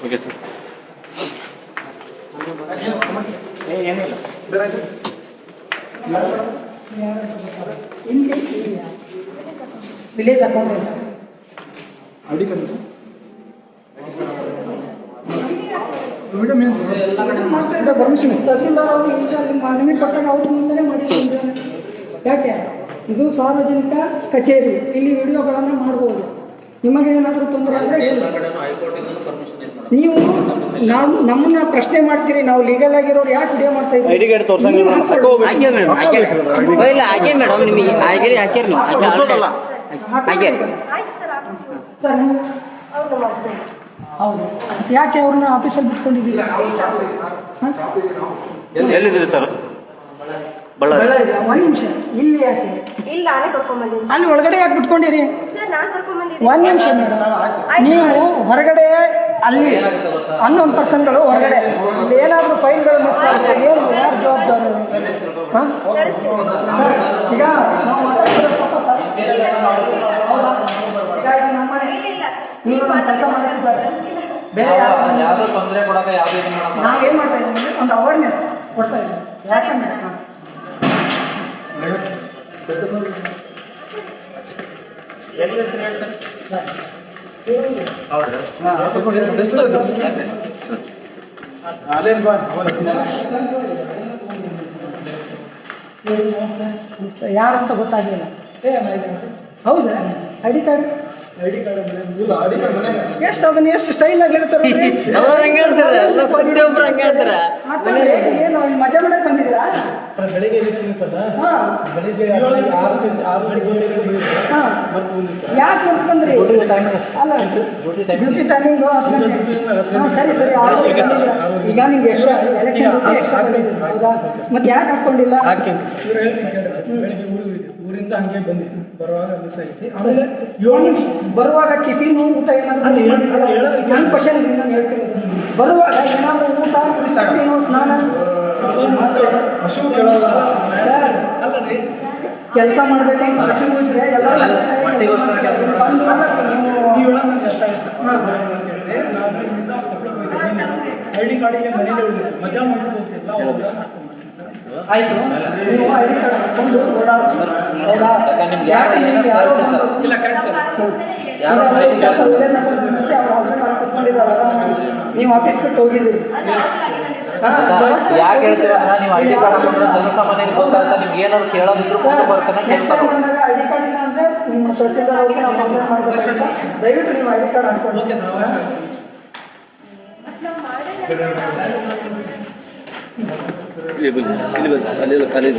Okay sir. ಏನಿಲ್ಲ village account tahsildar ಅವರು ಈಗ ಮನವಿ ಕೊಟ್ಟಾಗ ಅವ್ರ ಮುಂದೆ ಮಾಡಿದ್ರು. ಯಾಕೆ ಇದು ಸಾರ್ವಜನಿಕ ಕಚೇರಿ, ಇಲ್ಲಿ ವಿಡಿಯೋಗಳನ್ನು ಮಾಡ್ಬೋದು. ನಿಮಗೆ ಏನಾದರೂ ತೊಂದರೆ ಆದರೆ ನೀವು ನಮ್ಮನ್ನ ಪ್ರಶ್ನೆ ಮಾಡ್ತೀರಿ, ನಾವು ಲೀಗಲ್ ಆಗಿರೋರು ಯಾಕೆ ವಿಡಿಯೋ ಮಾಡ್ತಾ ಇದ್ದೀವಿ? ಐಡಿ ಕಾರ್ಡ್ ತೋರ್ಸಂಗಿಲ್ಲ ಮೇಡಮ್. ನಿಮಗೆ ಐಡಿ ಹಾಕಿರಿ ನೀವು ಸರ್ ನೀವು ಹೌದು. ಯಾಕೆ ಅವ್ರನ್ನ ಆಫೀಸಲ್ಲಿ ಬಿಟ್ಕೊಂಡಿದ್ದೀರಿ? ಎಲ್ಲಿದ್ದೀರಿ ಸರ್? ಬಳ್ಳಾರಿ. ಒಂದ್ ನಿಮಿಷ, ಇಲ್ಲಿ ಯಾಕೆ? ಇಲ್ಲ, ನಾನೇ ಕರ್ಕೊಂಡ್ ಬಂದಿದ್ದೀನಿ ಅಲ್ಲಿ ಒಳಗಡೆ ಯಾಕೆ ಬಿಟ್ಕೊಂಡಿರಿ? ಸರ್. ನಾನು ಕರ್ಕೊಂಡ್ ಬಂದಿದ್ದೀನಿ. ಒಂದ್ ನಿಮಿಷ ಮೇಡಮ್, ನೀವು ಹೊರಗಡೆ ಅಲ್ಲಿ 11 ಪರ್ಸನ್ಗಳು ಹೊರಗಡೆ ಇಲ್ಲಿ ಏನಾದರೂ ಫೈಲ್ಗಳು ಮಿಸ್ ಆಗುತ್ತೆ, ಏನು ಯಾರು ಜವಾಬ್ದಾರಿ? ಈಗ ನಾವು ಮಾತಾಡ್ತಿರೋ ಪಾಪ ಸರ್, ಹೌದಾ? ಈಗ ಇದು ನಮ್ಮನೆ, ನೀವು ನಮ್ಮ ಕೆಲಸ ಮಾಡ್ತಿದ್ದಾರೆ, ಬೇರೆ ಯಾವುದೋ ತೊಂದರೆ ಕೊಡೋಕೆ ಯಾವುದೇ ನಾವೇನು ಮಾಡ್ತಾ ಇದ್ದೀವಿ, ಒಂದು ಅವೇರ್ನೆಸ್ ಕೊಡ್ತಾ ಇದ್ದೀವಿ. ಯಾಕಂದ್ರೆ ಯಾರು ಅಂತ ಗೊತ್ತಾಗಲಿಲ್ಲ. ಹೌದಾ? ಐಡಿ ಕಾರ್ಡ್ ಎಷ್ಟು ಅದನ್ನ ಎಷ್ಟು ಸ್ಟೈಲ್ ಆಗಿ ಹೇಳ್ತಾರೆ. ಏನು ಮಜಾ ಮಾಡಕ್ ಬಂದಿದ್ದೀರಾ? ಬೆಳಿಗ್ಗೆ ಬೆಳಿಗ್ಗೆ ಯಾಕೆ ಅಂತಂದ್ರಿ? ಅಲ್ಲ, ಡ್ಯೂಟಿ ಟೈಮಿಂಗು ಸರಿ ಸರಿ. ಈಗ ನಿಮ್ಗೆ ಎಲೆಕ್ಷನ್ ಹೌದಾ? ಮತ್ತೆ ಯಾಕೆ ಹಾಕೊಂಡಿಲ್ಲ? ಊರಿಂದ ಹಂಗೆ ಬಂದಿ ಬರುವಾಗ ಮಿಸ್ ಆಗಿ ಆಮೇಲೆ ಬರುವಾಗ ಟಿಫಿನ್ ಊಟ ಏನಾದ್ರು ನನ್ನ ಕ್ವಶನ್ ನಾನು ಹೇಳ್ತೀನಿ. ಬರುವಾಗ ಏನಾದ್ರು ಊಟ ಟಿಫಿನು ಸ್ನಾನ ಕೆಲಸ ಮಾಡ್ಬೇಕಂತ ಹಸಿವು ಇದ್ರೆ ಎಲ್ಲ ಐಡಿ ಕಾರ್ಡಿಗೆ ಮನೇಲಿ ಮಜಾ ಮಾಡ್ಕೊಂಡು ಹೋಗ್ತಿಲ್ಲ. ಆಯ್ತು, ನೀವು ಐಡಿ ಕಾರ್ಡ್ ಹಾಕೊಂಡು ಓಡಾಡ್ತೀವಿ. ಹೌದಾ? ಯಾಕೆ ನಿಮ್ಗೆ ಯಾರೋ ಇಲ್ಲ, ಕರೆಕ್ಟ್ ಸರ್. ನೀವು ಆಫೀಸ್ ಬಿಟ್ಟು ಹೋಗಿದ್ದೀರಿ. ಯಾಕೆ ಹೇಳ್ತೀರಾ? ನೀವು ಐಡಿ ಕಾರ್ಡ್ ಹಾಕೊಂಡ್ರೆ ಜನಸಾಮಾನ್ಯರಿಗೆ ಗೊತ್ತಾಗುತ್ತೆ. ನಿಮ್ಗೆ ಏನಾದ್ರು ಕೇಳೋದಿದ್ರು ಫೋಟೋ ಬರ್ತಾನೆ ನೆಕ್ಸ್ಟ್ ಟೈಮ್ ಬಂದಾಗ ಐಡಿ ಕಾರ್ಡ್ ಇಲ್ಲ ಅಂದ್ರೆ ನಿಮ್ಮ ತಹಸೀಲ್ದಾರ್ ಅವ್ರಿಗೆ ನಾವು ಕಂಪ್ಲೇಂಟ್ ಮಾಡಬೇಕಂತ ದಯವಿಟ್ಟು ನೀವು ಐಡಿ ಕಾರ್ಡ್ ಹಾಕೊಂಡು. ಅಲ್ಲಿ ಕಾಲೇಜ್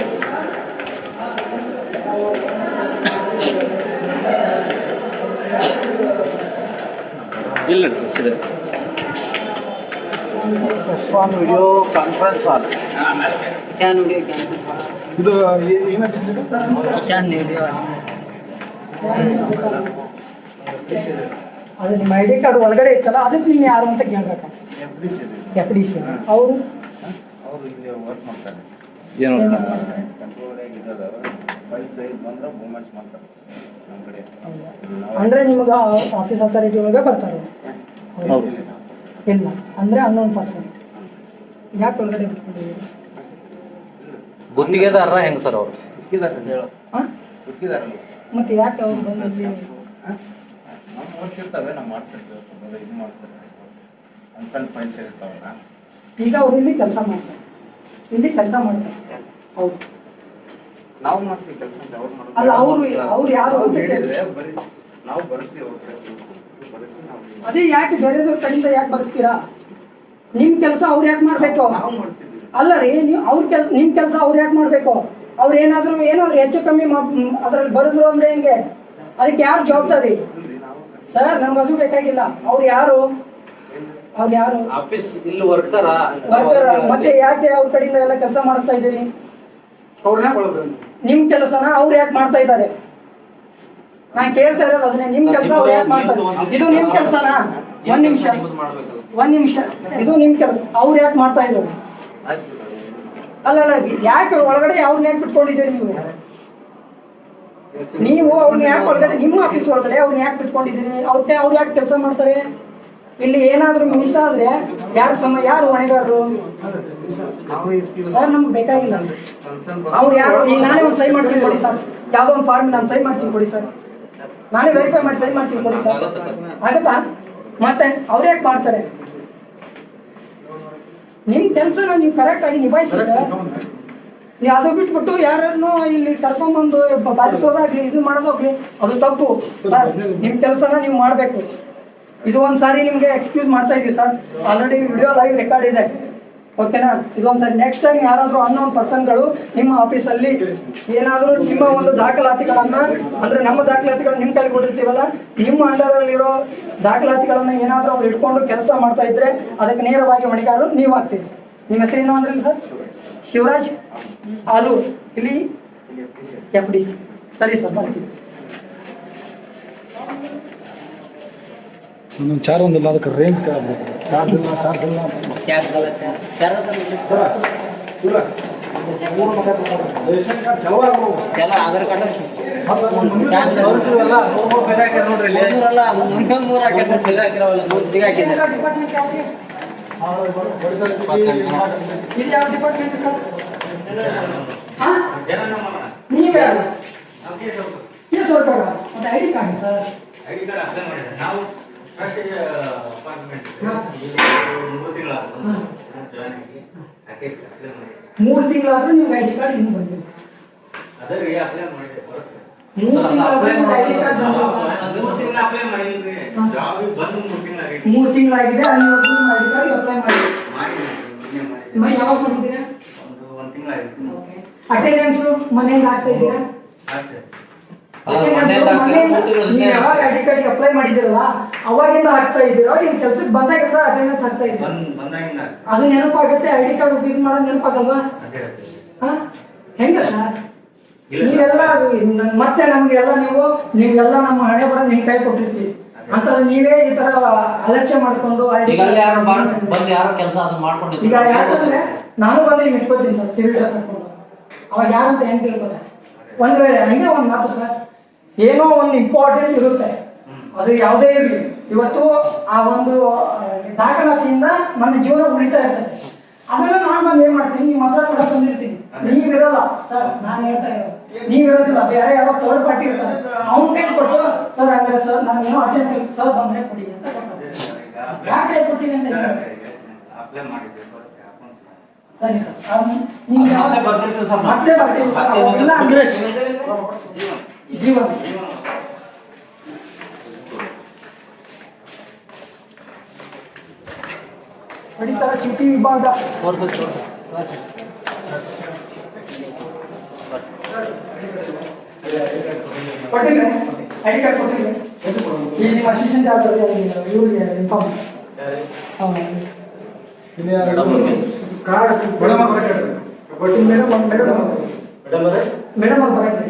ಇಲ್ಲ ಸರ್. ಸ್ವಾನ್ ವಿಡಿಯೋ ಕಾನ್ಫರೆನ್ಸ್ ಹಾಲ್ ಇದು ಏನು ಅದು ನಿಮ್ಮ ಐಡಿ ಕಾರ್ಡ್ ಒಳಗಡೆ ಇತ್ತಲ್ಲ, ಅದಕ್ಕೆ ನೀವು ಯಾರು ಅಂತ ಕೇಳ್ಬೇಕ. FDC ಅವರು ಇಲ್ಲಿ ವರ್ಕ್ ಮಾಡ್ತಾರೆ. ಏನು ಅಂದ್ರೆ ನಿಮ್ಗೆ ಆಫೀಸ್ ಅಥಾರಿಟಿ ಒಳಗೆ ಬರ್ತಾರೆ? ಇಲ್ಲ ಅಂದ್ರೆ 11 ಪರ್ಸೆಂಟ್. ಯಾಕೆ ಒಳಗಡೆ ಬಿಟ್ಕೊಂಡಿದ್ದೀರಿ? ಗುತ್ತಿಗೆದಾರ ಹೆಂಗ್ ಸರ್ ಅವರು? ಮತ್ತೆ ಯಾಕೆ ಅವ್ರು ಬಂದಲ್ಲಿ ನಮ್ಮ ವರ್ಕ್ ಇರ್ತವೆ, ನಾವು ಮಾಡ್ಸಿರ್ತೀವಿ. ಇದು ಮಾಡ್ಸಿರ್ತೀವಿ, ಕನ್ಸಲ್ಟ್ ಫೈಲ್ಸ್ ಇರ್ತಾವಲ್ಲ. ಈಗ ಅವ್ರು ಇಲ್ಲಿ ಕೆಲಸ ಮಾಡ್ತಾರೆ, ಹೌದು. ನಾವು ಮಾಡ್ತೀವಿ ಕೆಲಸ, ಅವ್ರು ಮಾಡೋದು ಅಲ್ಲ, ಅವ್ರು ಯಾರು ಅಂತ ಹೇಳಿದ್ರೆ ಬರೀ ನಾವು ಬರೆಸಿ ಅವ್ರ ಬರೆಸಿ ನಾವು. ಅದೇ ಯಾಕೆ ಬೇರೆದವ್ರ ಕಡೆಯಿಂದ ಯಾಕೆ ಬರೆಸ್ತೀರಾ? ನಿಮ್ ಕೆಲಸ ಅವ್ರು ಯಾಕೆ ಮಾಡ್ಬೇಕು? ನಾವು ಮಾಡ್ತೀವಿ. ಅಲ್ಲ ರೀ, ನೀವು ನಿಮ್ ಕೆಲಸ ಅವ್ರು ಯಾಕೆ ಮಾಡ್ಬೇಕು? ಅವ್ರು ಏನಾದ್ರು ಹೆಚ್ಚು ಕಮ್ಮಿ ಅದ್ರಲ್ಲಿ ಬರೆದ್ರು ಅಂದ್ರೆ ಹೆಂಗೆ? ಅದಕ್ಕೆ ಯಾರು ಜವಾಬ್ದಾರಿ? ಸರ್, ನಮ್ಗೆ ಅದು ಬೇಕಾಗಿಲ್ಲ. ಅವ್ರು ಯಾರು ಆಫೀಸ್ ಇಲ್ಲಿ ವರ್ಕರ್ ಮತ್ತೆ ಯಾಕೆ ಅವ್ರ ಕಡೆಯಿಂದ ಎಲ್ಲ ಕೆಲಸ ಮಾಡಿಸ್ತಾ ಇದ್ದೀರಿ? ಅವ್ರನ್ನೇ ನಿಮ್ ಕೆಲಸನ ಅವ್ರು ಯಾಕೆ ಮಾಡ್ತಾ ಇದ್ದಾರೆ? ನಾನ್ ಕೇಳ್ತಾ ಇರೋದು ಅದನ್ನೇ. ನಿಮ್ ಕೆಲಸ ಅವ್ರು ಯಾಕೆ ಮಾಡ್ತಾರೆ? ಇದು ನಿಮ್ ಕೆಲಸನಾ? ಒಂದ್ ನಿಮಿಷ, ಇದು ನಿಮ್ ಕೆಲಸ. ಅವ್ರು ಯಾಕೆ ಮಾಡ್ತಾ ಇದ್ದಾರೆ? ಅಲ್ಲ, ಯಾಕೆ ಒಳಗಡೆ ಅವ್ರನ್ನ ಯಾಕೆ ಬಿಟ್ಕೊಂಡಿದ್ದೀರಿ ನೀವು? ಅವ್ರನ್ನ ಯಾಕೆ ಒಳಗಡೆ ನಿಮ್ಮ ಆಫೀಸ್ ಒಳಗಡೆ ಅವ್ರನ್ನ ಯಾಕೆ ಬಿಟ್ಕೊಂಡಿದ್ದೀರಿ? ಅವ್ರು ಯಾಕೆ ಕೆಲಸ ಮಾಡ್ತಾರೆ? ಇಲ್ಲಿ ಏನಾದ್ರೂ ಮಿಸ್ ಆದ್ರೆ ಯಾರು ಹೊಣೆಗಾರರು? ಸರ್ ನಮ್ಗೆ ಬೇಕಾಗಿಲ್ಲ. ಅವ್ರು ಯಾರು ಈಗ ನಾನೇ ಒಂದು ಸೈ ಮಾಡ್ತೀನಿ ಕೊಡಿ ಸರ್, ಯಾವ್ದೋ ಒಂದು ಫಾರ್ಮ್ ನಾನು ಸೈ ಮಾಡ್ತೀನಿ ಕೊಡಿ ಸರ್, ನಾನೇ ವೆರಿಫೈ ಮಾಡಿ ಸೈ ಮಾಡ್ತೀನಿ ಕೊಡಿ ಸರ್. ಆಗತ್ತಾ? ಮತ್ತೆ ಅವ್ರು ಯಾಕೆ ಮಾಡ್ತಾರೆ? ನಿಮ್ ಕೆಲಸನ ನೀವು ಕರೆಕ್ಟ್ ಆಗಿ ನಿಭಾಯಿಸಿ ಸರ್. ನೀವು ಅದು ಬಿಟ್ಬಿಟ್ಟು ಯಾರನ್ನು ಇಲ್ಲಿ ಕರ್ಕೊಂಡ್ಬಂದು ಬಾಧಿಸೋದಾಗ್ಲಿ ಇದು ಮಾಡೋದಾಗ್ಲಿ ಅದು ತಪ್ಪು ಸರ್. ನಿಮ್ ಕೆಲಸನ ನೀವು ಮಾಡ್ಬೇಕು. ಇದು ಒಂದ್ಸಾರಿ ನಿಮ್ಗೆ ಎಕ್ಸ್ಕ್ಯೂಸ್ ಮಾಡ್ತಾ ಇದೀವಿ sir, already video live record ಇದೆ, ಓಕೆನಾ? ಇದೊಂದ್ಸರಿ ನೆಕ್ಸ್ಟ್ ಟೈಮ್ ಯಾರಾದ್ರೂ ಅನ್ನೋನ್ ಪರ್ಸನ್ಗಳು ನಿಮ್ಮ ಆಫೀಸಲ್ಲಿ ಏನಾದ್ರೂ ನಿಮ್ಮ ಒಂದು ದಾಖಲಾತಿಗಳನ್ನ ಅಂದ್ರೆ ನಮ್ಮ ದಾಖಲಾತಿಗಳನ್ನ ನಿಮ್ ಕೈಲಿ ಕೊಟ್ಟಿರ್ತೀವಲ್ಲ, ನಿಮ್ಮ ಅಂಡರ್ ಅಲ್ಲಿರೋ ದಾಖಲಾತಿಗಳನ್ನ ಏನಾದ್ರೂ ಅವ್ರು ಇಟ್ಕೊಂಡು ಕೆಲಸ ಮಾಡ್ತಾ ಇದ್ರೆ ಅದಕ್ಕೆ ನೇರವಾಗಿ ಹೊಣೆಗಾರರು ನೀವು ಆಗ್ತೀರಿ ಸರ್. ನಿಮ್ಮ ಹೆಸರೇನು ಅಂದ್ರಲ್ಲ ಸರ್? ಶಿವರಾಜ್ ಆಲೂರ್, ಇಲ್ಲಿ FD. ಸರಿ ಸರ್, ಬರ್ತೀವಿ. ಚಾರ್ ಒಂದಿಲ್ಲ, ಅದಕ್ಕೆ ರೇಂಜ್ ಚಾರ್ಜ್ ಇಲ್ಲ. ರೇಷನ್ ಕಾರ್ಡ್ ಆಧಾರ್ ಕಾರ್ಡ್ ನೋಡ್ರಿ ಇಲ್ಲಿ ಯಾವ ಡಿಪಾರ್ಟ್ಮೆಂಟ್ ಸರ್? ನೀವೇ ಸರ್ಕಾರ ಒಂದು ID ಕಾರ್ಡ್ ಸರ್. ನಾವು 3 ತಿಂಗಳಾದ್ರೂ ನಿಮ್ಗೆ ID ಕಾರ್ಡ್ ಇನ್ನೂ ಬಂದಿಲ್ಲ. 3 ತಿಂಗಳಾಗಿದೆ, ಅಲ್ಲಿವರೆಗೂ ನಿಮ್ಮ ID ಕಾರ್ಡ್ ಅಪ್ಲೈ ಮಾಡಿ. ಯಾವಾಗ ಮಾಡಿದ್ದೀರಾ? ಅಟೆಂಡೆನ್ಸ್ ಮನೆಯಿಂದ ಆಗ್ತಾ ಇದೆಯಾ? ನೀವು ಯಾವಾಗ ID ಕಾರ್ಡ್ ಅಪ್ಲೈ ಮಾಡಿದಿರಲ್ಲ ಅವಾಗಿಂದ ಆಗ್ತಾ ಇದೀರೋ, ಈಗ ಕೆಲ್ಸಕ್ಕೆ ಬಂದಾಗಿಂದ ಅಟೆಂಡೆನ್ಸ್ ಆಗ್ತಾ ಇದೆ? ಅದು ನೆನಪಾಗುತ್ತೆ. ID ಕಾರ್ಡ್ ಇದು ಮಾಡೋದು ನೆನಪಾಗಲ್ವಾ? ಹೆಂಗ ಸರ್ ನೀವೆಲ್ಲ ಮತ್ತೆ ನಮ್ಗೆಲ್ಲ ನೀವೆಲ್ಲ ನಮ್ಮ ಹಣೆ ಬರ ನಿಮ್ ಕೈ ಕೊಟ್ಟಿರ್ತೀವಿ ಅಂತ ನೀವೇ ಈ ತರ ಅಲಕ್ಷ್ಯ ಮಾಡ್ಕೊಂಡು ಯಾರು ಕೆಲಸ ಮಾಡ್ಕೊಂಡಿದ್ದೀವಿ. ಈಗ ಯಾಕಂದ್ರೆ ನಾನು ಬಂದ್ರೆ ಇಟ್ಕೋತೀನಿ ಸರ್, ಸಿವಿಲ್ ಡ್ರೆಸ್ ಹಾಕೊಂಡು. ಅವಾಗ ಯಾರಂತ ಹೆಂಗ್ ತಿಳ್ಕೊತಾರೆ? ಒಂದ್ ವೇಳೆ ಹಂಗೆ ಒಂದ್ ಮಾತು ಸರ್, ಏನೋ ಒಂದು ಇಂಪಾರ್ಟೆಂಟ್ ಇರುತ್ತೆ, ಅದು ಯಾವುದೇ ಇರಲಿ, ಇವತ್ತು ಆ ಒಂದು ದಾಖಲಾತಿಯಿಂದ ನನ್ನ ಜೀವನ ಉಳಿತಾ ಇರ್ತದೆ. ಅದನ್ನ ನಾನು ಬಂದು ಏನ್ ಮಾಡ್ತೀನಿ, ನಿಮ್ಮ ಹತ್ರ ಕೂಡ ಬಂದಿರ್ತೀನಿ. ನೀವಿರಲ್ಲ ಸರ್, ನಾನು ಹೇಳ್ತಾ ಇರೋದು ನೀವಿರೋದಿಲ್ಲ, ಬೇರೆ ಯಾರೋ ಥರ್ಡ್ ಪಾರ್ಟಿ ಇರ್ತಾರೆ, ಅವ್ನ ಕೈ ಕೊಟ್ಟು ಸರ್ ಹಂಗಾರೆ ಸರ್ ನಾನು ಏನೋ ಅರ್ಜೆಂಟ್ ಸರ್ ಬಂದ್ರೆ ಕೊಡಿ ಅಂತ ಕೊಡ್ತಾರೆ. ಯಾಕೆ ಕೈ ಕೊಡ್ತೀನಿ ಅಂತ ಸರಿ ಸರ್, ನಿಮ್ಗೆ ಮತ್ತೆ ಬರ್ತೀವಿ ಜೀವನ ಪಡಿತರ ಚೀಟಿ ವಿಭಾಗ ಕೊಟ್ಟಿಲ್ಲ, ID ಕಾರ್ಡ್ ಕೊಟ್ಟಿಲ್ಲ. ಈಗ ನಿಮ್ಮ ಅಸಿಸ್ಟೆಂಟ್ ಇವ್ರಿಗೆ ಇನ್ಫಾರ್ಮ್ ಕಾರ್ಡ್ ಮೇಡಮ್ ಅವ್ರು ಬರಕ್ಕೆ ಮೇಡಮ್ ಅವ್ರು ಬರಕ್ಕೆ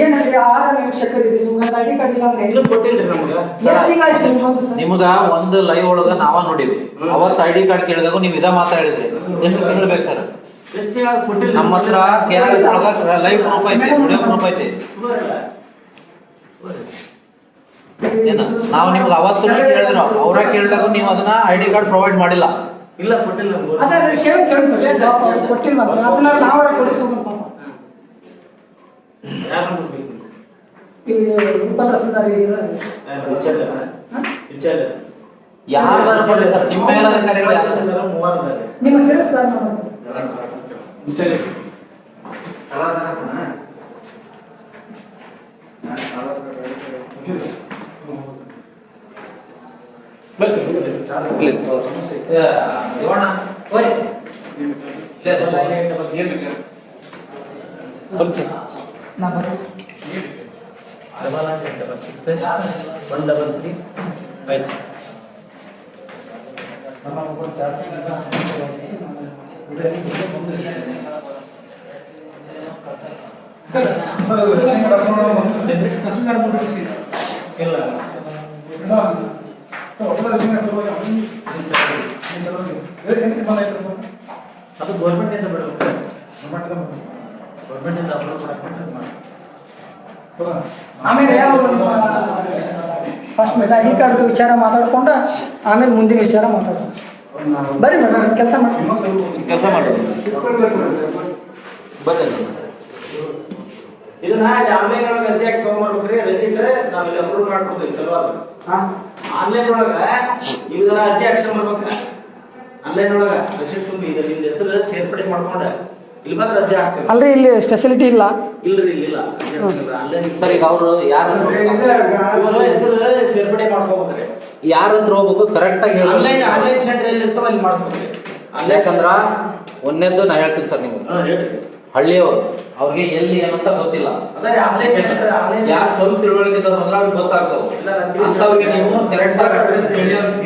ಏನಂದ್ರೆ 6 ನಿಮಿಷಕ್ಕರಿದ್ರಿ ನಿಮ್ಗೆ ID ಕಾರ್ಡ್ ಇಲ್ಲ ನಿಮ್ಗ ಒಂದು ಲೈವ್ ಒಳಗ ನಾವ ನೋಡಿವಿ. ಅವತ್ತು ID ಕಾರ್ಡ್ ಕೇಳಿದಾಗ ನೀವ್ ಇದ ಮಾತಾಡಿದ್ರಿ. ಎಷ್ಟು ತಿಂಗಳು ಬೇಕು ಸರ್? ನಮ್ಮ ಹತ್ರ KRS ಒಳಗ ಲೈವ್ ಪ್ರೂಫ್ ಐತಿ, ವಿಡಿಯೋ ಪ್ರೂಫ್ ಐತಿ. ನಾವು ನಿಮ್ಗೆ ಅವತ್ತು ಕೇಳಿದ್ರು, ಅವ್ರ ಕೇಳಿದಾಗ ನೀವು ಅದನ್ನ ID ಕಾರ್ಡ್ ಪ್ರೊವೈಡ್ ಮಾಡಿಲ್ಲ. ಇಲ್ಲ ಕೊಟ್ಟಿಲ್ಲ. ಅದೇ ಕೊಟ್ಟಿಲ್ಲ, ಅದನ್ನ ನಾವರ ಕೊಡಿಸೋದು ಪಾಪ. ಯಾರು ಸರ್ ನಿಮ್ಮ ಮೇಲಧಿಕಾರಿಗಳು ಯಾರು ಸರ್? ನಿಮ್ಮ ಸೇರಿಸ್ತಾರ ನಾ ಬರ್ತೀನಿ. 13356. ನಮ್ಮ ಮೊಬೈಲ್ ಚಾರ್ಜ್ ಅದು ಗೌರ್ಮೆಂಟ್ ಇಂದ ಬಿಡಬೇಕು. ಗೌರ್ಮೆಂಟ್ ಗೌರ್ಮೆಂಟ್ ಇಂದ ಅಪ್ಲೋಡ್ ಮಾಡಕ್ಕೆ ಆಮೇಲೆ ಫಸ್ಟ್ ಐಡಿ ಕಾರ್ಡ್ ವಿಚಾರ ಮಾತಾಡ್ಕೊಂಡು ಆಮೇಲೆ ಮುಂದಿನ ವಿಚಾರ ಮಾತಾಡೋಣ. ಬರ್ರಿ ಮೇಡಮ್ ಕೆಲಸ ಮಾಡಿ. ಕೆಲಸ ಮಾಡಿ. ಬರ್ರಿ. ಇದನ್ನ ಆನ್ಲೈನ್ ಒಳಗೆ ಅರ್ಜಿ ಹಾಕಿ ತಗೊಂಡ್ಬರ್ಬೇಕ್ರಿ. ರೆಸಿಪ್ಟ್ ನಾವಿಲ್ಲಿ ಅಪ್ರೂವ್ ಮಾಡ್ಕೊಡ್ತೀವಿ ಸಲುವಾಗಿ. ಆನ್ಲೈನ್ ಒಳಗ ಈಗ ಅರ್ಜಿ ಹಾಕ್ಸ್ಕೊಂಡ್ ಬರ್ಬೇಕ್ರಿ. ಆನ್ಲೈನ್ ಒಳಗ ರೆಸಿಪ್ಟ್ ತುಂಬಿ ಈಗ ನಿಮ್ದು ಹೆಸರು ಸೇರ್ಪಡೆ ಮಾಡ್ಕೊಂಡ ಇಲ್ಲಿ ಬಂದ್ರೆ ಅರ್ಜಿ ಹಾಕ್ತೀವಿ. ಅಲ್ರಿ ಇಲ್ಲಿ ಸ್ಪೆಷಾಲಿಟಿ ಇಲ್ಲ. ಇಲ್ರಿ ಇಲ್ಲ ಆನ್ಲೈನ್ ಸರ್ ಈಗ ಅವರು ಯಾರು ಹೆಸರು ಸೇರ್ಪಡೆ ಮಾಡ್ಕೋಬೇಕ್ರಿ. ಯಾರ ಹತ್ರ ಹೋಗ್ಬೇಕು ಕರೆಕ್ಟ್ ಆಗಿ ಹೇಳಿ. ಆನ್ಲೈನ್ ಸೆಂಟರ್ ಎಲ್ಲಿ ಇರ್ತಾವ ಅಲ್ಲಿ ಮಾಡಿಸ್ಬೇಕ್ರಿ. ಯಾಕಂದ್ರ ಒಂದೇದ್ದು ನಾ ಹೇಳ್ತೀನಿ ಸರ್ ನಿಮ್ಗೆ, ಹೇಳ್ರಿ. ಹಳ್ಳಿಯವರು ಅವ್ರಿಗೆ ಎಲ್ಲಿ ಏನಂತ ಗೊತ್ತಿಲ್ಲ. ಅದೇ ಆನ್ಲೈನ್ ಯಾರು ಸ್ವಲ್ಪ ತಿಳುವಳಿಕೆ ಇದ್ದವ್ರಲ್ಲ ಅವ್ರಿಗೆ ಗೊತ್ತಾಗ್ತವೆ. ಅವ್ರಿಗೆ ನೀವು ಕರೆಕ್ಟ್ ಆಗಿ ಅಡ್ರೆಸ್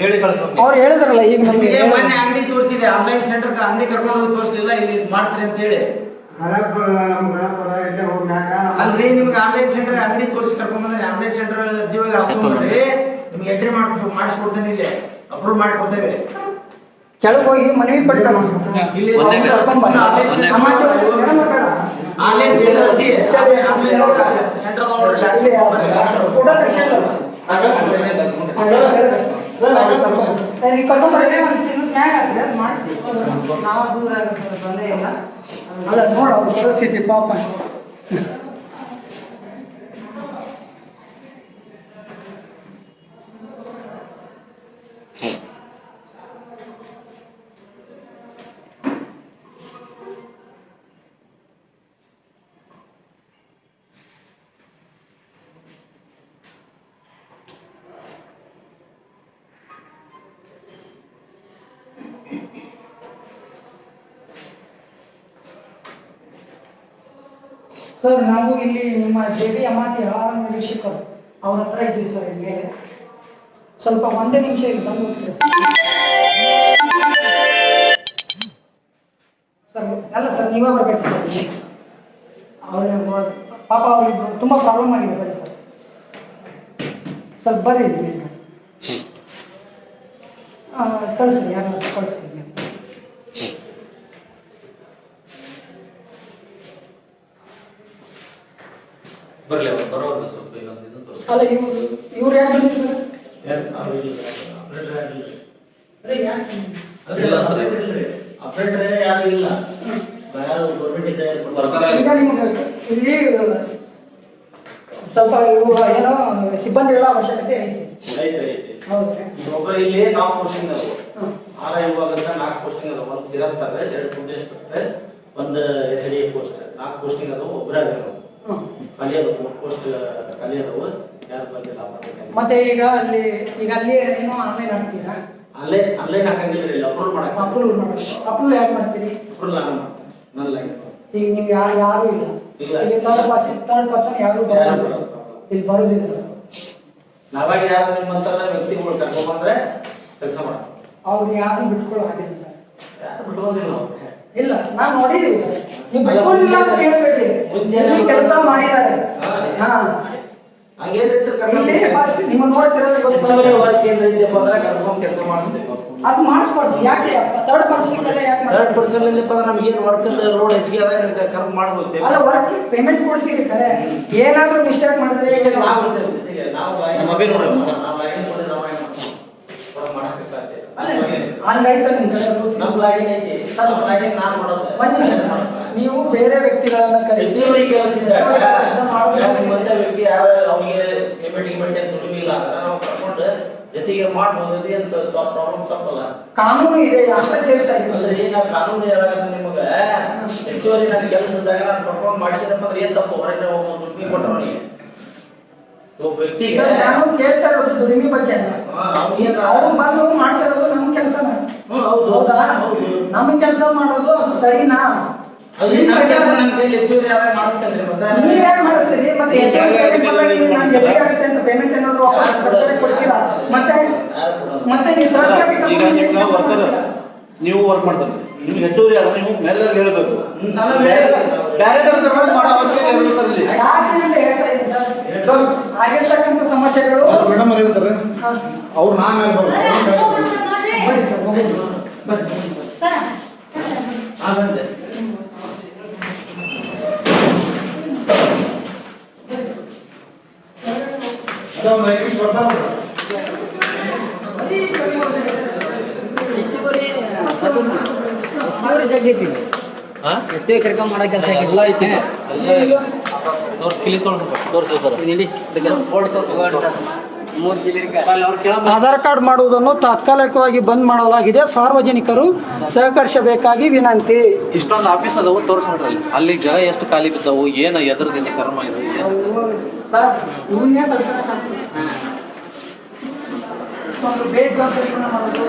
ಹೇಳಿ ಕಳಿಸ್ಬೇಕು. ಅವ್ರು ಹೇಳಿದ್ರಲ್ಲ ಈಗ ನಮ್ಗೆ ನಿಮಗೆ ಮೊನ್ನೆ ಅಂಗಡಿ ತೋರಿಸಿದೆ, ಆನ್ಲೈನ್ ಸೆಂಟರ್ ಅಂಗಡಿ ಕರ್ಕೊಂಡು ಹೋಗಿ ತೋರಿಸಲಿಲ್ಲ, ಇಲ್ಲಿ ಮಾಡ್ಸ್ರಿ ಅಂತ ಹೇಳಿ. ಅಲ್ರಿ ನಿಮ್ಗೆ ಆನ್ಲೈನ್ ಸೆಂಟರ್ ಅಂಗಡಿ ತೋರಿಸಿ ಕರ್ಕೊಂಡ್ ಬಂದ್ರೆ ಆನ್ಲೈನ್ ಸೆಂಟರ್ ಅರ್ಜಿಗಳಿಗೆ ಹಾಕೊಂಡ್ರಿ ನಿಮ್ಗೆ ಎಂಟ್ರಿ ಮಾಡಿಸ್ಕೊಡ್ತೇನೆ, ಇಲ್ಲಿ ಅಪ್ರೂವ್ ಮಾಡಿಕೊಡ್ತೇವೆ. ಕೆಳಗೆ ಹೋಗಿ ಮನವಿ ಪಟ್ಟ ಇಲ್ಲಿ ಒಂದೇ ಆನ್ಲೈನ್ ಸೆಂಟರ್ ಅರ್ಜಿ ಆನ್ಲೈನ್ ಸೆಂಟರ್ ಅಲ್ಲ ನೋಡ ಅವ್ರ ಪರಿಸ್ಥಿತಿ ಪಾಪ. ಸರ್ ನಾವು ಇಲ್ಲಿ ನಿಮ್ಮ JB ಅಮಾತಿ ಆಹಾರ ನಿರೀಕ್ಷಕರು ಅವ್ರ ಹತ್ರ ಇದ್ವಿ ಸರ್. ಇಲ್ಲಿ ಸ್ವಲ್ಪ ಒಂದೇ ನಿಮಿಷ ಇಲ್ಲಿ ಬಂದು ಹೋಗ್ತೀವಿ ಸರ್. ಅಲ್ಲ ಸರ್ ನೀವೇ ಬರ್ಬೇಕು ಸರ್. ಅವ್ರ ಪಾಪ ಅವ್ರಿಗೆ ತುಂಬ ಪ್ರಾಬ್ಲಮ್ ಆಗಿದೆ ಬರೀ ಸರ್. ಸ್ವಲ್ಪ ಬರ್ರಿ ಇಲ್ಲಿ ಕಳಿಸ್ರಿ, ಯಾರು ಕಳಿಸ್ರಿ. ಬರ್ಲಿ ಅವ್ರು ಬರೋದು ಸ್ವಲ್ಪ ಇನ್ನೊಂದು ಇದನ್ನು ತೋರಿಸಿ. ಅಲ್ಲ ಇವ್ರು ಯಾಕೆ ಬಂದಿದ್ದಾರೆ? ಅದೇ ಯಾಕೆ ಅಪ್ರೇಟರ್ ಯಾರು ಇಲ್ಲ, ಯಾರು ಗೌರ್ಮೆಂಟ್ ಇದೆ ಈಗ ನಿಮ್ಗೆ ಇಲ್ಲಿ ಸ್ವಲ್ಪ ಇವು ಏನೋ ಸಿಬ್ಬಂದಿಗಳ ಅವಶ್ಯಕತೆ ಐತಿ. ಹೌದ್ರಿ. ಒಬ್ಬರು ಇಲ್ಲಿ 4 ಪೋಸ್ಟಿಂಗ್ ಅದಾವ. ಆರ ವಿಭಾಗದ 4 ಪೋಸ್ಟಿಂಗ್ ಅದಾವ. ಒಂದು ಸಿರಸ್ ತಾರೆ, 2 food inspector, 1 SDA post, 4 posting ಅದಾವ. ಒಬ್ಬರಾಗ ಖಾಲಿ ಅದಾವ, 3 ಪೋಸ್ಟ್ ಖಾಲಿ ಅದಾವ. ಯಾರು ಬಂದಿಲ್ಲ. ಮತ್ತೆ ಈಗ ಅಲ್ಲಿ ಏನೋ ಆನ್ಲೈನ್ ಹಾಕ್ತೀರಾ? ಆನ್ಲೈನ್ ಹಾಕಂಗಿಲ್ಲ, ಇಲ್ಲಿ ಅಪ್ರೂವ್ ಮಾಡಕ್. ಅಪ್ರೂವ್ ಯಾಕೆ ಮಾಡ್ತೀರಿ? ಅಪ್ರೂವ್ ನಾನು ನನ್ನ ಲೈನ್ ಈಗ ನೀವು ಯಾರು ಇಲ್ಲ ಇಲ್ಲಿ ಥರ್ಡ್ ಪರ್ಸನ್ ಯಾರು ಬರೋದಿಲ್ಲ, ಇಲ್ಲಿ ಬರೋದಿಲ್ಲ. ನಾವಾಗಿ ಯಾರು ನಿಮ್ಮ ವ್ಯಕ್ತಿಗಳು ಕರ್ಕೊಂಡ್ ಬಂದ್ರೆ ಕೆಲಸ ಮಾಡ. ಅವ್ರು ಯಾರು ಬಿಟ್ಕೊಳ್ಳೋ ಹಾಕಿಲ್ಲ ಸರ್. ಯಾರು ಬಿಟ್ಕೋದಿಲ್ಲ. ಇಲ್ಲ ನಾನು ನೋಡಿದೀವಿ ಸರ್. ನೀವು ಬಿಟ್ಕೊಂಡಿಲ್ಲ ಅಂತ ಹೇಳ್ಬೇಡಿ. ಕೆಲಸ ಮಾಡಿದ್ದಾರೆ. ಹಾ ಇಲ್ಲಿ ಫಸ್ಟ್ ನಿಮ್ಮ ನೋಡ್ತಿರೋದು ಕೆಲಸ ಮಾಡಿಸ್ಬೇಕು. ಅದು ಮಾಡಿಸ್ಬಾರ್ದು. ಯಾಕೆ ಥರ್ಡ್ ಪರ್ಸನ್ ಯಾಕೆ ಥರ್ಡ್ ಪರ್ಸನ್ ನಮ್ಗೆ ಏನು ವರ್ಕ್ ಲೋಡ್ ಹೆಚ್ಚಿಗೆ ಆದಾಗ ಕರ್ಮ್ ಮಾಡ್ಬೇಕು. ಅಲ್ಲ ವರ್ಕ್ ಪೇಮೆಂಟ್ ಕೊಡ್ತೀವಿ ಖರೆ, ಏನಾದ್ರೂ ಮಿಸ್ಟೇಕ್ ಮಾಡಿದ್ರೆ ಈಗ ನಾವು ಮಾಡಕ್ಕೆ ಸಾಧ್ಯ ಹಂಗಾಯ್ತು ನಿಮ್ ಕಡೆ ನಮ್ ಲಾಗಿನ್ ಐತಿ. ನಾನ್ ಮಾಡೋದು ಒಂದ್ ನಿಮಿಷ. ನೀವು ಬೇರೆ ವ್ಯಕ್ತಿಗಳನ್ನ ಕರೆಸಿ ಹೆಚ್ಚುವರಿ ಕೆಲಸ ವ್ಯಕ್ತಿ ಯಾರು ಅವ್ರಿಗೆ ಪೇಮೆಂಟ್ ಅಂತ ದುಡಿಮಿಲ್ಲ ಅಂದ್ರೆ ನಾವು ಕರ್ಕೊಂಡು ಜೊತೆಗೆ ಮಾಡ್ಬೋದು. ಅಂತ ಪ್ರಾಬ್ಲಮ್ ತಪ್ಪಲ್ಲ. ಕಾನೂನು ಇದೆ ಅಂತ ಕೇಳ್ತಾ ಅಂದ್ರೆ ನಾವು ಕಾನೂನು ಹೇಳಾಗತ್ತೆ ನಿಮಗ. ಹೆಚ್ಚುವರಿ ನನ್ನ ಕೆಲಸ ಇದ್ದಾಗ ನಾನು ಕರ್ಕೊಂಡು ಮಾಡಿಸಿದಪ್ಪ ಅಂದ್ರೆ ಏನ್ ತಪ್ಪು? ಹೊರಗೆ ದುಡ್ಮಿ ಕೊಟ್ಟರು ಅವನಿಗೆ ವ್ಯಕ್ತಿಗೆ ನಾನು ಕೇಳ್ತಾ ಇರೋದು ದುಡಿಮೆ ಬಗ್ಗೆ ಅಲ್ಲ. ಅವ್ರು ಬಂದು ಮಾಡ್ತಾ ಇರೋದು ನಮ್ ಕೆಲಸನ. ಹೌದಾ? ನಮ್ ಕೆಲಸ ಮಾಡೋದು ಅದು ಸರಿನಾ? ಹೆಚ್ಚುವರಿ ಯಾವಾಗ ಮಾಡಿಸ್ತೇನೆ ಮತ್ತೆ ನೀವ್ ಯಾಕೆ ಮಾಡಿಸ್ತೀರಿ? ಮತ್ತೆ ಆಗುತ್ತೆ ಅಂತ ಪೇಮೆಂಟ್ ಏನಾದ್ರು ವಾಪಸ್ ಕೊಡ್ತೀರಾ? ಮತ್ತೆ ನೀವು ಥರ್ಡ್ ಪಾರ್ಟಿ ನೀವು ವರ್ಕ್ ಮಾಡ್ತಾರೆ, ನಿಮ್ಗೆ ಹೆಚ್ಚುವರಿ ಆದ್ರೆ ನೀವು ಮೇಲೆ ಹೇಳ್ಬೇಕು. ಬೇರೆ ಮಾಡೋ ಅವಶ್ಯಕತೆ ಇರುತ್ತೆ. ಯಾಕೆ ಅಂತ ಹೇಳ್ತಾ ಇದ್ದೀನಿ ಸರ್. ಆಗಿರ್ತಕ್ಕಂಥ ಸಮಸ್ಯೆಗಳು ಮೇಡಮ್ ಅವ್ರು ಹೇಳ್ತಾರೆ, ಅವ್ರು ನಾನು ಬನ್ನಿ ಸರ್, ಬನ್ನಿ. ಹಾ? ಕರ್ಕೊಂಡ್ ಮಾಡೋ ಕೆಲಸ ಎಲ್ಲ ಐತಿ ಎಲ್ಲ ತೋರ್ಸ್ ಕಿಲಿ ತೋರ್ಸು ಸರ್ ಆಧಾರ್ ಕಾರ್ಡ್ ಮಾಡುವುದನ್ನು ತಾತ್ಕಾಲಿಕವಾಗಿ ಬಂದ್ ಮಾಡಲಾಗಿದೆ, ಸಾರ್ವಜನಿಕರು ಸಹಕರಿಸಬೇಕಾಗಿ ವಿನಂತಿ. ಇಷ್ಟೊಂದು ಆಫೀಸ್ ಅದಾವು ತೋರಿಸ್ಬಿಡ್ರಿ ಅಲ್ಲಿ ಜಾಗ ಎಷ್ಟು ಖಾಲಿ ಬಿದ್ದಾವು ಏನ ಎದ್ರದಿಂದ ಕರ್ಮ ಇದು ಸರ್, ಇವನ್ನೇ ತಡ್ಕೊಳಕ್ಕಾಗ್ತಿಲ್ಲ. ಒಂದು ಬೇಜವಾಬ್ದಾರಿತನ ಮಾಡೋದು.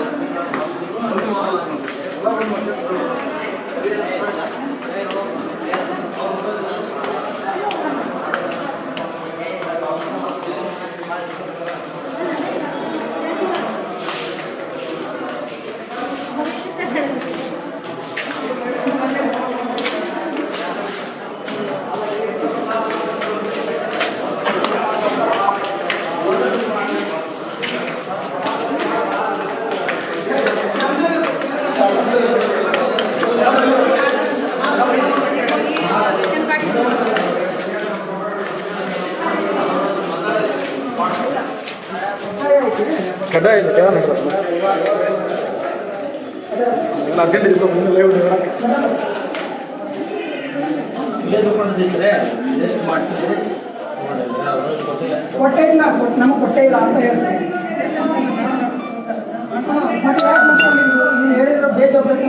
ಕಡ್ಡಾಯ ಇದೆ ಅರ್ಜೆಂಟ್ ಇತ್ತು ಮುಂದೆ ಲೈವ್ ಎಷ್ಟು ಮಾಡಿಸಿದ್ರೆ ಕೊಟ್ಟೇ ಇಲ್ಲ, ನಮಗೆ ಕೊಟ್ಟೇ ಇಲ್ಲ ಅಂತ ಹೇಳ್ತಾರೆ. ಮತ್ತೆ ಯಾಕೆ ಮಾಡ್ಕೊಂಡಿದ್ರು? ನೀವು ಹೇಳಿದ್ರೆ ಬೇಜವಾಬ್ದಾರಿ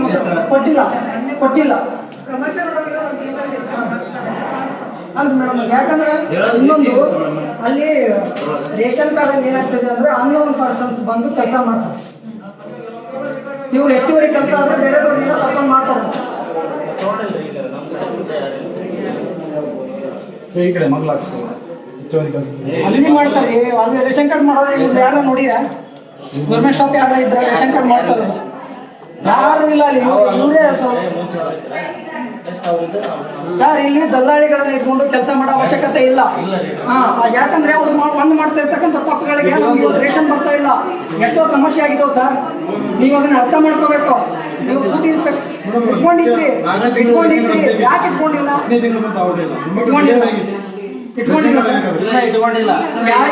ಕೊಟ್ಟಿಲ್ಲ ಅಲ್ಲ ಮೇಡಮ್, ಯಾಕಂದ್ರೆ ಇನ್ನೊಂದು ಅಲ್ಲಿ ರೇಷನ್ ಕಾರ್ಡ್ ಅಲ್ಲಿ ಏನಾಗ್ತದೆ ಅಂದ್ರೆ ಅನ್ನೋನ್ ಪರ್ಸನ್ಸ್ ಬಂದು ಕೆಲಸ ಮಾಡ್ತಾರೆ. ಇವ್ರು ಹೆಚ್ಚುವರಿ ಕೆಲಸ ಆದ್ರೆ ಬೇರೆದವ್ರನ್ನ ತಗೊಂಡು ಮಾಡ್ತಾರೆ. ಈ ಕಡೆ ಮಗ್ಲ ಹಾಕ್ಸ್ತಾರೆ ಅಲ್ಲಿ ಮಾಡ್ತಾರೆ, ಅಲ್ಲಿ ರೇಷನ್ ಕಾರ್ಡ್ ಮಾಡೋರು ಯಾರು ನೋಡಿರ? ಗೌರ್ಮೆಂಟ್ ಶಾಪ್ ಯಾರು ಇದ್ರೆ ರೇಷನ್ ಕಾರ್ಡ್ ಮಾಡ್ತಾರೆ? ಯಾರು ಇಲ್ಲ ಅಲ್ಲಿ, ಇವರೇ. ಸರ್, ಇಲ್ಲಿ ದಲ್ಲಾಳಿಗಳನ್ನ ಇಟ್ಕೊಂಡು ಕೆಲಸ ಮಾಡೋ ಅವಶ್ಯಕತೆ ಇಲ್ಲ. ಯಾಕಂದ್ರೆ ಅವ್ರು ಮಣ್ಣು ಮಾಡ್ತಾ ಇರ್ತಕ್ಕಂಥ ತಪ್ಪುಗಳಿಗೆ ನಮ್ಗೆ ರೇಷನ್ ಬರ್ತಾ ಇಲ್ಲ. ಎಷ್ಟೋ ಸಮಸ್ಯೆ ಆಗಿದ್ದಾವೆ ಸರ್, ನೀವು ಅದನ್ನ ಅರ್ಥ ಮಾಡ್ಕೋಬೇಕು. ನೀವು ಇಟ್ಕೊಂಡಿದ್ರಿ, ಯಾಕೆ ಇಟ್ಕೊಂಡಿಲ್ಲ? ಇಟ್ಕೊಂಡಿಲ್ಲ.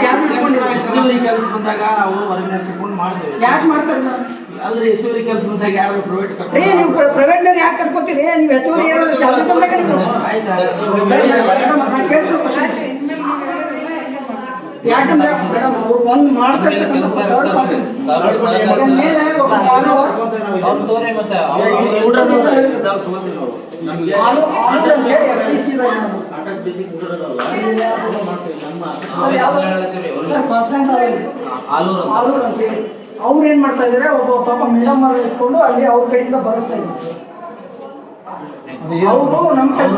ಯಾರು ಇಟ್ಕೊಂಡಿಲ್ಲ? ಹೆಚ್ಚುವರಿ ಕೆಲಸ ಬಂದಾಗ ನಾವು ಹೊರಗಡೆ ಇಟ್ಕೊಂಡು ಮಾಡ್ತೇವೆ. ಯಾಕೆ ಮಾಡ್ತಾರೆ ಸರ್? ಅಂದ್ರೆ ಹೆಚ್ಚುವರಿ ಕೆಲಸ ಬಂದಾಗ ಯಾರು ಪ್ರೈವೇಟ್ ನೀವು ಪ್ರೈವೇಟ್ ಯಾಕೆ ಕರ್ಕೋತೀರಿ? ನೀವು ಹೆಚ್ಚುವರಿ ಏನಾದ್ರು ಶಾಲೆ ತಂದಾಗ ಯಾಕಂದ್ರೆ ಮೇಡಮ್ ಅವ್ರು ಒಂದು ಮಾಡ್ತಿರ್ತಕ್ಕಂಥ ಮೇಲೆ ಒಬ್ಬ ತೋರಿ ಮತ್ತೆ ಕಾನ್ಫರೆನ್ಸ್ ಆಲೂರು ಆಲೂರು ಅಂತ ಹೇಳಿ ಅವ್ರು ಏನ್ ಮಾಡ್ತಾ ಇದಾರೆ, ಒಬ್ಬ ಪಾಪ ಮೇಡಮ್ ಇಟ್ಕೊಂಡು ಅಲ್ಲಿ ಅವ್ರ ಕಡೆಯಿಂದ ಬರೆಸ್ತಾ ಇದ್ದಾರೆ. ಅವರು ನಮ್ಮ ಕೆಲಸ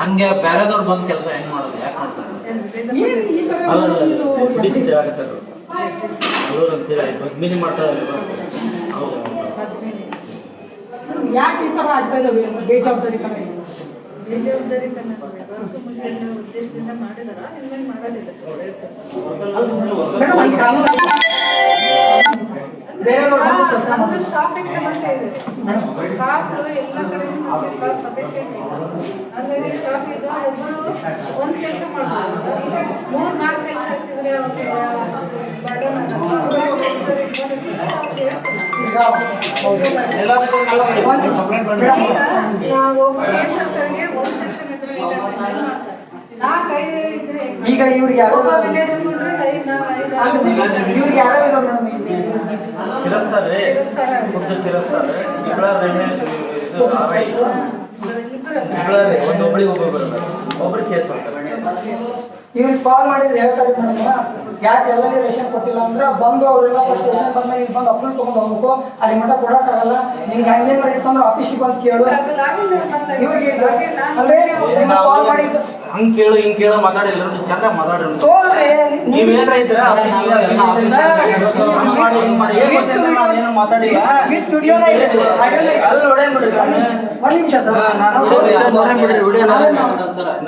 ಹಂಗೆ ಬೇರೆದವ್ರು ಬಂದ್ ಕೆಲಸ ಹೆಂಗ್ ಮಾಡೋದು? ಯಾಕೆ ಮಾಡ್ತಾರೆ? ಯಾಕೆ ಈ ತರ ಆಗ್ತಾ ಇದಾವೆ? ಬೇಜವಾಬ್ದಾರಿ ತರ ಉದ್ದೇಶದಿಂದ ಮಾಡಿದಾರ ಮಾಡೋದಿಲ್ಲ. ಮೇಡಮ್ ಅಲ್ಲಿ ಕಾನೂನು ನಮ್ದು ಸ್ಟಾಫಿಂಗ್ ಸಮಸ್ಯೆ ಇದೆ. ಸ್ಟಾಫ್ ಎಲ್ಲ ಕಡೆ ಸಫಿಷಿಯಂಟ್ ಇಲ್ಲ. ಹಾಗಾಗಿ ಸ್ಟಾಫ್ ಈಗ ಒಬ್ಬರು ಒಂದ್ ಕೆಲಸ ಮಾಡ್ಬೋದು, 3-4 ಕೆಲಸ ಹಚ್ಚಿದ್ರೆ ಅವ್ರಿಗೆ ಬರ್ಡನ್ ನಾವು ಒಬ್ಬ ಕೇಸರ್ಗೆ ಒಂದು ಸೆಕ್ಷನ್ ಇದ್ರೆ 4-5 ಇದ್ರೆ ಈಗ ಇವ್ರಿಗೆ ಯಾರೋ ವಿಲೇಜ್ ತಗೊಂಡ್ರೆ 5-4 ಇವ್ರಿಗೆ ಯಾರೋ ಇದಾರೆ ಮೇಡಮ್. ಶಿರಸ್ತಾರೆ, ಖುದ್ದು ಶಿರಸ್ತಾರೆ, ಒಂದೊಬ್ಬಳಿಗೆ ಒಬ್ಬರು ಬರ್ತಾರೆ, ಒಬ್ರು ಕೇಸ್ ಮಾಡ್ತಾರೆ. ಇವ್ರಿಗೆ ಕಾಲ್ ಮಾಡಿದ್ರೆ ಹೇಳ್ತಾರೆ ಮೇಡಮ್, ಯಾಕೆ ಎಲ್ಲರಿಗೆ ರೇಷನ್ ಕೊಟ್ಟಿಲ್ಲ ಅಂದ್ರೆ ಬಂದು ಅವರೆಲ್ಲ ಫಸ್ಟ್ ರೇಷನ್ ಬಂದಾಗ ಇಲ್ಲಿ ಬಂದು ಅಪ್ರೂವ್ ತಗೊಂಡು ಹೋಗ್ಬೇಕು, ಅಲ್ಲಿ ಮಟ್ಟ ಕೊಡಕ್ಕಾಗಲ್ಲ, ನಿಮ್ಗೆ ಹಂಗೇನಾರು ಇತ್ತಂದ್ರೆ ಆಫೀಸಿಗೆ ಬಂದು ಕೇಳು. ಇವ್ರಿಗೆ ಅಂದ್ರೆ ಕಾಲ್ ಮಾಡಿದ್ದು ಹಂಗ್ ಕೇಳು ಹಿಂಗ್ ಕೇಳು ಮಾತಾಡಿಲ್ಲ, ಚೆನ್ನಾಗಿ ಮಾತಾಡ್ರಿ. ಸೋಲ್ರಿ ನೀವೇನ್ರ ಇದ್ರೆ ಏನು ಮಾತಾಡಿಲ್ಲ. ವಿತ್ ವಿಡಿಯೋನೇ ಇದೆ. ಅಲ್ಲಿ ಹೊಡೆಯಂಬಿಡ್ರಿ, ಒಂದ್ ನಿಮಿಷ ಸರ್,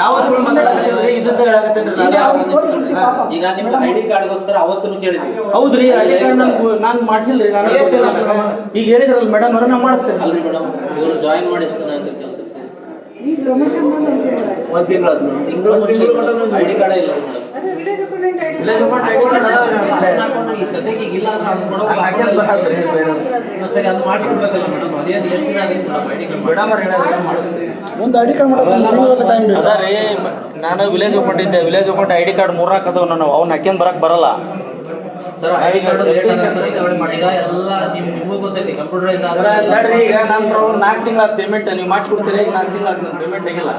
ನಾವು ಸುಳ್ಳು ಮಾತಾಡಕತ್ತೀವಿ, ಇದ್ದದ್ದು ಹೇಳಕತ್ತೇನ್ರಿ ನಾನು. ಈಗ ನಿಮ್ಮ ಐಡಿ ಕಾರ್ಡ್ಗೋಸ್ಕರ ಅವತ್ತು ಕೇಳಿದ್ವಿ. ಹೌದ್ರಿ, ಐಡಿ ಕಾರ್ಡ್ ನಾನು ಮಾಡ್ಸಿಲ್ರಿ, ನಾನು ಈಗ ಹೇಳಿದ್ರಲ್ಲ ಮೇಡಮ್ ಅವ್ರ ನಾ ಮಾಡಿಸ್ತೇನೆ. ಅಲ್ರಿ ಮೇಡಮ್, ಇವ್ರು ಜಾಯಿನ್ ಮಾಡಿ ಎಷ್ಟು ದಿನ ಕೆಲಸ? ಈ ಪ್ರಮೋಷನ್ ಬಂದು ಒಂದ್ ತಿಂಗಳು ತಿಂಗಳು ಐಡಿ ಕಾರ್ಡ್ ಇಲ್ಲ ಮೇಡಮ್. ಅದೇ village village account ID card ಅದಾವ ಈ ಸದ್ಯಕ್ಕೆ ಈಗ ಇಲ್ಲ ಅಂದ್ರೆ ಅದು ಕೊಡೋ ಹಾಕ್ಯಾನ್ ಬರಲ್ರಿ ಸರಿ ಅದು ಮಾಡ್ಕೊಡ್ಬೇಕಲ್ಲ ಮೇಡಮ್ ಅದೇನು ಎಷ್ಟು ದಿನ ಆಗಿತ್ತು ಐಡಿ ಕಾರ್ಡ್ ಮೇಡಮ್ ಮಾಡ್ತೀವಿ ಒಂದು ಐಡಿ ಕಾರ್ಡ್ ಮಾಡೋದು ಟೈಮ್ ಅದ ರೀ ನಾನು ವಿಲೇಜ್ ಅಕೌಂಟ್ ಇದ್ದೆ ವಿಲೇಜ್ ಅಕೌಂಟ್ ಐಡಿ ಕಾರ್ಡ್ 3 ಹಾಕದವ್ ನಾನು ಅವ್ನ ಹಾಕ್ಯಂಡ್ ಬರಕ್ ಬರಲ್ಲ sir ID card late sir ಈಗ ಎಲ್ಲ ನಿಮ್ಗೆ ಗೊತ್ತೈತಿ ಕಂಪ್ಯೂಟರೈಸ್ ನೋಡ್ರಿ ಈಗ ನಾನು 4 ತಿಂಗಳ ಪೇಮೆಂಟ್ ನೀವು ಮಾಡಿಸ್ಕೊಡ್ತೀರಿ ಈಗ 4 ತಿಂಗಳ ನನ್ನ ಪೇಮೆಂಟ್ ಆಗಿಲ್ಲ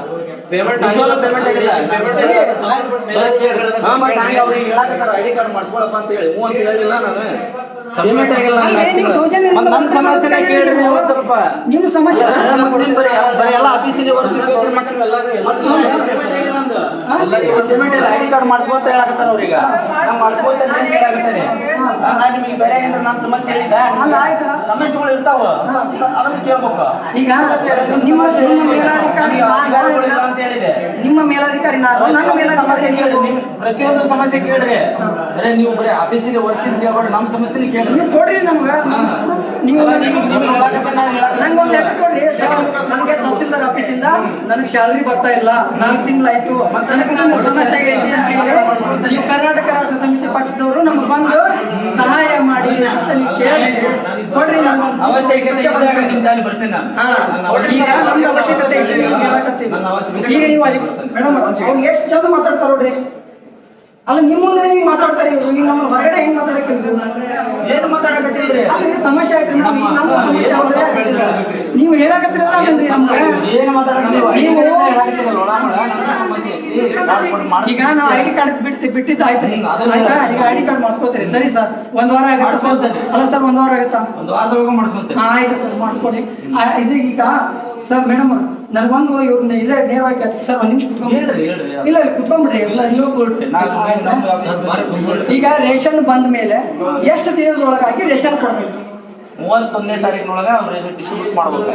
ಪೇಮೆಂಟ್ ಆಗಿಲ್ಲ ಹಾ ಮತ್ತೆ ಹಂಗೆ ಅವ್ರಿಗೆ ಹೇಳಕತ್ತಾರ ಐಡಿ ಕಾರ್ಡ್ ಮಾಡಿಸ್ಕೊಳಪ್ಪ ಅಂತ ಹೇಳಿ 30 ಹೇಳಿಲ್ಲ ನಾನು ಪೇಮೆಂಟ್ ಆಗಿಲ್ಲ ನೀವು ಸೌಜನ್ಯ ನನ್ನ ಸಮಸ್ಯೆ ಕೇಳ್ರಿ ನೀವು ಸ್ವಲ್ಪ ನಿಮ್ಮ ಸಮಸ್ಯೆ ಬರೀ ಎಲ್ಲ ಆಫೀಸಿಗೆ ವರ್ಕ್ ಮಕ್ಕಳು ಪೇಮೆಂಟ್ ಇಲ್ಲ ಐಡಿ ಕಾರ್ಡ್ ಮಾಡಿಸ್ಕೊಂತ ಹೇಳಕತ್ತಾರ ಅವ್ರೀಗ ನಾ ಮಾಡಿಸ್ಕೊಂತ ಹೇಳಕತ್ತೇನೆ ನಾನು ನಿಮಗೆ ಬೇರೆ ಏನಾರ ನನ್ನ ಸಮಸ್ಯೆ ಹೇಳಿದ ಅಲ್ಲ ಆಯ್ತಾ ಸಮಸ್ಯೆಗಳು ಇರ್ತಾವ ಅದನ್ನ ಕೇಳ್ಬೇಕು ಈಗ ನಿಮ್ಮ ಮೇಲಾಧಿಕಾರಿ ಅಂತ ಹೇಳಿದೆ ನಿಮ್ಮ ಮೇಲಾಧಿಕಾರಿ ನಾನು ನನ್ನ ಸಮಸ್ಯೆ ಮೇಲಾಧಿಕಾರಿ ಕೇಳಿ ನೀವು ಪ್ರತಿಯೊಂದು ಸಮಸ್ಯೆ ಕೇಳ್ರಿ ಅರೆ ನೀವು ಬರೀ ಆಫೀಸಿಗೆ ವರ್ಕ್ ಕೇಳ್ಬೇಡಿ ನಮ್ಮ ಸಮಸ್ಯೆ ಕೇಳ್ರಿ ನೀವು ಕೊಡ್ರಿ ನಮ್ಗೆ ನೀವು ನಂಗೊಂದು ಲೆಟರ್ ಕೊಡ್ರಿ ನನಗೆ ತಹಸೀಲ್ದಾರ್ ಆಫೀಸಿಂದ ನನಗೆ ಸ್ಯಾಲರಿ ಬರ್ತಾ ಇಲ್ಲ 4 ತಿಂಗಳಾಯ್ತು ನನಗೆ ಸಮಸ್ಯೆ ಆಗೈತಿ ಅಂತ ಹೇಳಿ ನೀವು ಕರ್ನಾಟಕ ರಾಷ್ಟ್ರ ಸಮಿತಿ ಪಕ್ಷದವರು ನಮ್ಗೆ ಬಂದು ಸಹಾಯ ಮಾಡಿ ಅಂತ ನೀವು ಕೇಳಿ ಕೊಡ್ರಿ ನಂಗೊಂದು ಅವಶ್ಯಕತೆ ಇದ್ದಾಗ ನಿಮ್ದಲ್ಲಿ ಬರ್ತೇನೆ ನಾನು ಈಗ ನಮ್ಗೆ ಅವಶ್ಯಕತೆ ಇದೆ ನಿಮ್ಗೆ ಹೇಳಕತ್ತೀನಿ. ಈಗ ನೀವು ಅಲ್ಲಿ ಮೇಡಮ್ ಅವ್ರು ಎಷ್ಟು ಚಂದ ಮಾತಾಡ್ತಾರ ನೋಡ್ರಿ ಅಲ್ಲ ನಿಮ್ಮ ಮುಂದೆ ಹಿಂಗ್ ಮಾತಾಡ್ತಾರೆ ಇವ್ರು ಈಗ ನಮ್ಮ ಹೊರಗಡೆ ಹೆಂಗ್ ಮಾತಾಡಕ್ಕಿಲ್ರಿ ಏನು ಮಾತಾಡಕತ್ತಿಲ್ರಿ ಅದ್ರಿಗೆ ಸಮಸ್ಯೆ ಆಯ್ತು ಮೇಡಮ್ ಈಗ ನಮ್ಮ ಸಮಸ್ಯೆ ಆದ್ರೆ ನೀವು ಹೇಳಕತ್ತಿರಲ್ಲ ಅದನ್ರಿ ನಮ್ಗೆ ಏನು ಮಾತಾಡಕತ್ತಿಲ್ವ ನೀವು ಸಮಸ್ಯೆ ಐತಿ ಈಗ ನಾವು ಐಡಿ ಕಾರ್ಡ್ ಬಿಟ್ಟಿದ್ದು ಆಯ್ತು ಆಯ್ತಾ ಈಗ ಐಡಿ ಕಾರ್ಡ್ ಮಾಡಿಸ್ಕೋತೀರಿ ಸರಿ ಸರ್ 1 ವಾರ ಆಗುತ್ತೆ ಅಲ್ಲ ಸರ್ 1 ವಾರ ಆಗುತ್ತಾ ಒಂದು ವಾರದೊಳಗೆ ಮಾಡಿಸ್ಕೊಂತೇನೆ ಆಯ್ತು ಸರ್ ಮಾಡ್ಕೊಳ್ಳಿ ಇದು ಈಗ ಸರ್ ಮೇಡಮ್ ನನಗೊಂದು ಇವ್ರನ್ನ ಇಲ್ಲೇ ನೇರವಾಗಿ ಸರ್ 1 ನಿಮಿಷ ಹೇಳ್ರಿ ಇಲ್ಲ ಇಲ್ಲ ಕುತ್ಕೊಂಡ್ಬಿಡ್ರಿ ಇಲ್ಲ ನೀವು ಕೊಡ್ರಿ ಈಗ ರೇಷನ್ ಬಂದ ಮೇಲೆ ಎಷ್ಟು ದಿನದೊಳಗೆ ಹಾಕಿ ರೇಷನ್ ಕೊಡ್ಬೇಕು 31ನೇ ತಾರೀಕಿನೊಳಗ ಅವ್ರಿಗೆ ಡಿಸ್ಟ್ರಿಬ್ಯೂಟ್ ಮಾಡ್ಬೇಕು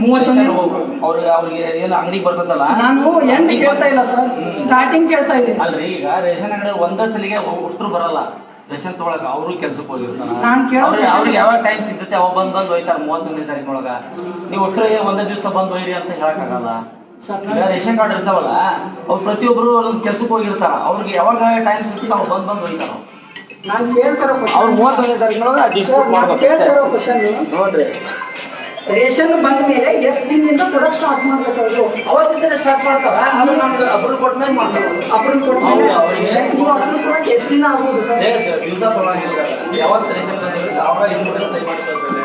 31 ಅವ್ರಿಗೆ ಏನು ಅಂಗಡಿಗೆ ಬರ್ತದಲ್ಲ ನಾನು ಎಂಡ್ ಕೇಳ್ತಾ ಇಲ್ಲ ಸರ್ ಸ್ಟಾರ್ಟಿಂಗ್ ಕೇಳ್ತಾ ಇದ್ದೀನಿ ಅಲ್ರಿ ಈಗ ರೇಷನ್ ಅಂಗಡಿ ಒಂದೇ ಸಲಿಗೆ ಅಷ್ಟ್ರು ಬರಲ್ಲ ರೇಷನ್ ತಗೊಳಕ ಅವರು ಕೆಲ್ಸಕ್ಕೆ ಹೋಗಿರ್ತಾರ ನಾನ್ ಕೇಳೋದು ಅವ್ರಿಗೆ ಯಾವಾಗ ಟೈಮ್ ಸಿಗ್ತೈತೆ ಅವಾಗ ಬಂದ್ ಹೋಯ್ತಾರ 31ನೇ ತಾರೀಕಿನೊಳಗ ನೀವು ಒಟ್ಟರೆ ಒಂದೇ ದಿವಸ ಬಂದ್ ಹೋಯ್ರಿ ಅಂತ ಹೇಳಕ್ಕಾಗಲ್ಲ ಈಗ ರೇಷನ್ ಕಾರ್ಡ್ ಇರ್ತಾವಲ್ಲ ಅವ್ರು ಪ್ರತಿಯೊಬ್ರು ಕೆಲ್ಸಕ್ಕೆ ಹೋಗಿರ್ತಾರ ಅವ್ರಿಗೆ ಯಾವಾಗ ಟೈಮ್ ಸಿಗ್ತೈತೆ ಅವ್ರು ಬಂದ್ ಹೋಯ್ತಾರ ನಾನು ಕೇಳ್ತಾರೋ ಅವ್ರು 31ನೇ ತಾರೀಕಿನೊಳಗ ಡಿಸ್ಟ್ರಿಬ್ಯೂಟ್ ಕೇಳ್ತಾರೋ ಮಾಡ್ಬೇಕು ಕ್ವಶನ್ ನೋಡ್ರಿ ರೇಷನ್ ಬಂದ ಮೇಲೆ ಎಷ್ಟು ದಿನದಿಂದ ಕೊಡಕ್ ಸ್ಟಾರ್ಟ್ ಮಾಡ್ಬೇಕು ಅವರು ಅವತ್ತಿಂದ ಸ್ಟಾರ್ಟ್ ಮಾಡ್ತಾರ ಅದು ನಮ್ಗೆ ಅಪ್ರೂವ್ ಕೊಟ್ಮೇಲೆ ಮಾಡ್ತಾರ ಅಪ್ರೂವ್ ಕೊಡ್ತಾರೆ ಅವ್ರಿಗೆ ನೀವು ಅಪ್ರೂವ್ ಕೊಡಕ್ಕೆ ಎಷ್ಟು ದಿನ ಆಗ್ಬೋದು ಸರ್ ದಿವಸ ತೊಗೊಳಂಗಿಲ್ಲ ಯಾವತ್ತು ರೇಷನ್ ತಂದಿರುತ್ತೆ ಅವಾಗ ಇನ್ವಿಟೇಷನ್ ಸೈ ಮಾಡಿ ಕಳ್ಸ್ತಾರೆ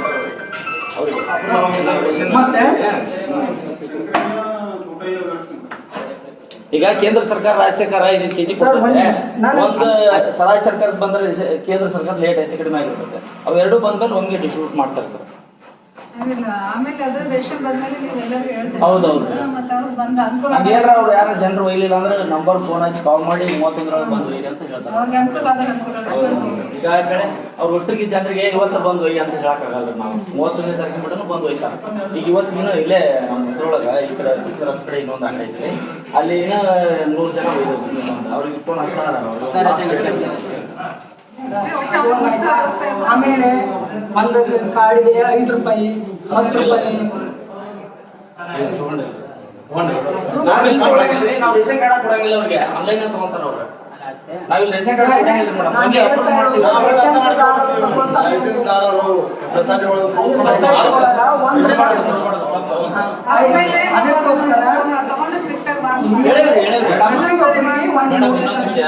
ಅವ್ರಿಗೆ ಅಪ್ರೂವ್ ಆಗೋಂಗಿಲ್ಲ ರೇಷನ್ ಮತ್ತೆ? ಈಗ ಕೇಂದ್ರ ಸರ್ಕಾರ ರಾಜ್ಯ ಸರ್ಕಾರ 5 ಕೆಜಿ ಕೊಡ್ತಾರೆ ಒಂದು ರಾಜ್ಯ ಸರ್ಕಾರದ ಬಂದ್ರೆ ಕೇಂದ್ರ ಸರ್ಕಾರ ಲೇಟ್ ಹೆಚ್ಚು ಕಡಿಮೆ ಆಗಿರ್ತದೆ ಅವೆರಡು ಬಂದ್ಮೇಲೆ ಒಮ್ಗೆ ಡಿಸ್ಟ್ರಿಬ್ಯೂಟ್ ಮಾಡ್ತಾರೆ ಸರ್ ಇಲ್ಲ ಆಮೇಲೆ ಅದು ರೇಷನ್ ಬಂದ್ಮೇಲೆ ನೀವು ಎಲ್ಲರಿಗೂ ಹೇಳ್ತೀರಿ ಹೌದೌದು. ಮತ್ತೆ ಅವ್ರು ಬಂದು ಅನುಕೂಲ ಹಂಗೇನ್ರ ಅವ್ರು ಯಾರ ಜನರು ಒಯ್ಲಿಲ್ಲ ಅಂದ್ರೆ ನಂಬರ್ ಫೋನ್ ಹಚ್ಚಿ ಕಾಲ್ ಮಾಡಿ 31ರೊಳಗೆ ಬಂದು ಒಯ್ರಿ ಅಂತ ಹೇಳ್ತಾರೆ ಅವ್ರಿಗೆ ಅನುಕೂಲ ಆದ್ರೆ ಅನುಕೂಲ ಈಗ ಆ ಕಡೆ ಅವ್ರ ಒಟ್ಟಿಗೆ ಜನರಿಗೆ ಇವತ್ತು ಬಂದು ಒಯ್ಯಿ ಅಂತ ಹೇಳಕ್ಕಾಗಲ್ಲ ನಾವು 31ನೇ ತಾರೀಕು ಮಟನು ಬಂದು ಒಯ್ತಾರೆ ಈಗ ಇವತ್ತಿನ ಇಲ್ಲೇ ನಮ್ಮ ಇದ್ರೊಳಗ ಈ ಕಡೆ ಬಿಸ್ಕರಪ್ಸ್ ಕಡೆ ಇನ್ನೊಂದು ಅಂಗಡಿ ಐತಿ ಅಲ್ಲಿ ಏನೋ 100 ಜನ ಒಯ್ದು ಅವ್ರಿಗೆ ಫೋನ್ ಹಚ್ತಾರ ಆಮೇಲೆ ಒಂದು ಕಾಡಿಗೆ 5 ರೂಪಾಯಿ 10 ರೂಪಾಯಿ ನಾವು ರೇಷನ್ ಕಾರ್ಡ್ ಕೊಡಂಗಿಲ್ಲ ಅವ್ರಿಗೆ ಆನ್ಲೈನ್ ತಗೊಂತಾರ ಅವ್ರು ನಾವಿಲ್ಲಿ ರೇಷನ್ ಕಾರ್ಡ್ ಕೊಡಂಗಿಲ್ಲ ಮೇಡಮ್ ನಾನು ಹೇಳ್ತಾ ಇರೋದು ಲೈಸೆನ್ಸ್ದಾರರು ಸೊಸೈಟಿಗಳು ಆಮೇಲೆ ಅದಕ್ಕೋಸ್ಕರ ತಗೊಂಡು ಸ್ಟ್ರಿಕ್ಟ್ ಆಗಿ ಮಾಡ್ಬೇಕು. ಹೇಳಿದ್ರಿ ಹೇಳಿದ್ರಿ ಮೇಡಮ್ ಇನ್ನೊಂದು ವಿಷಯ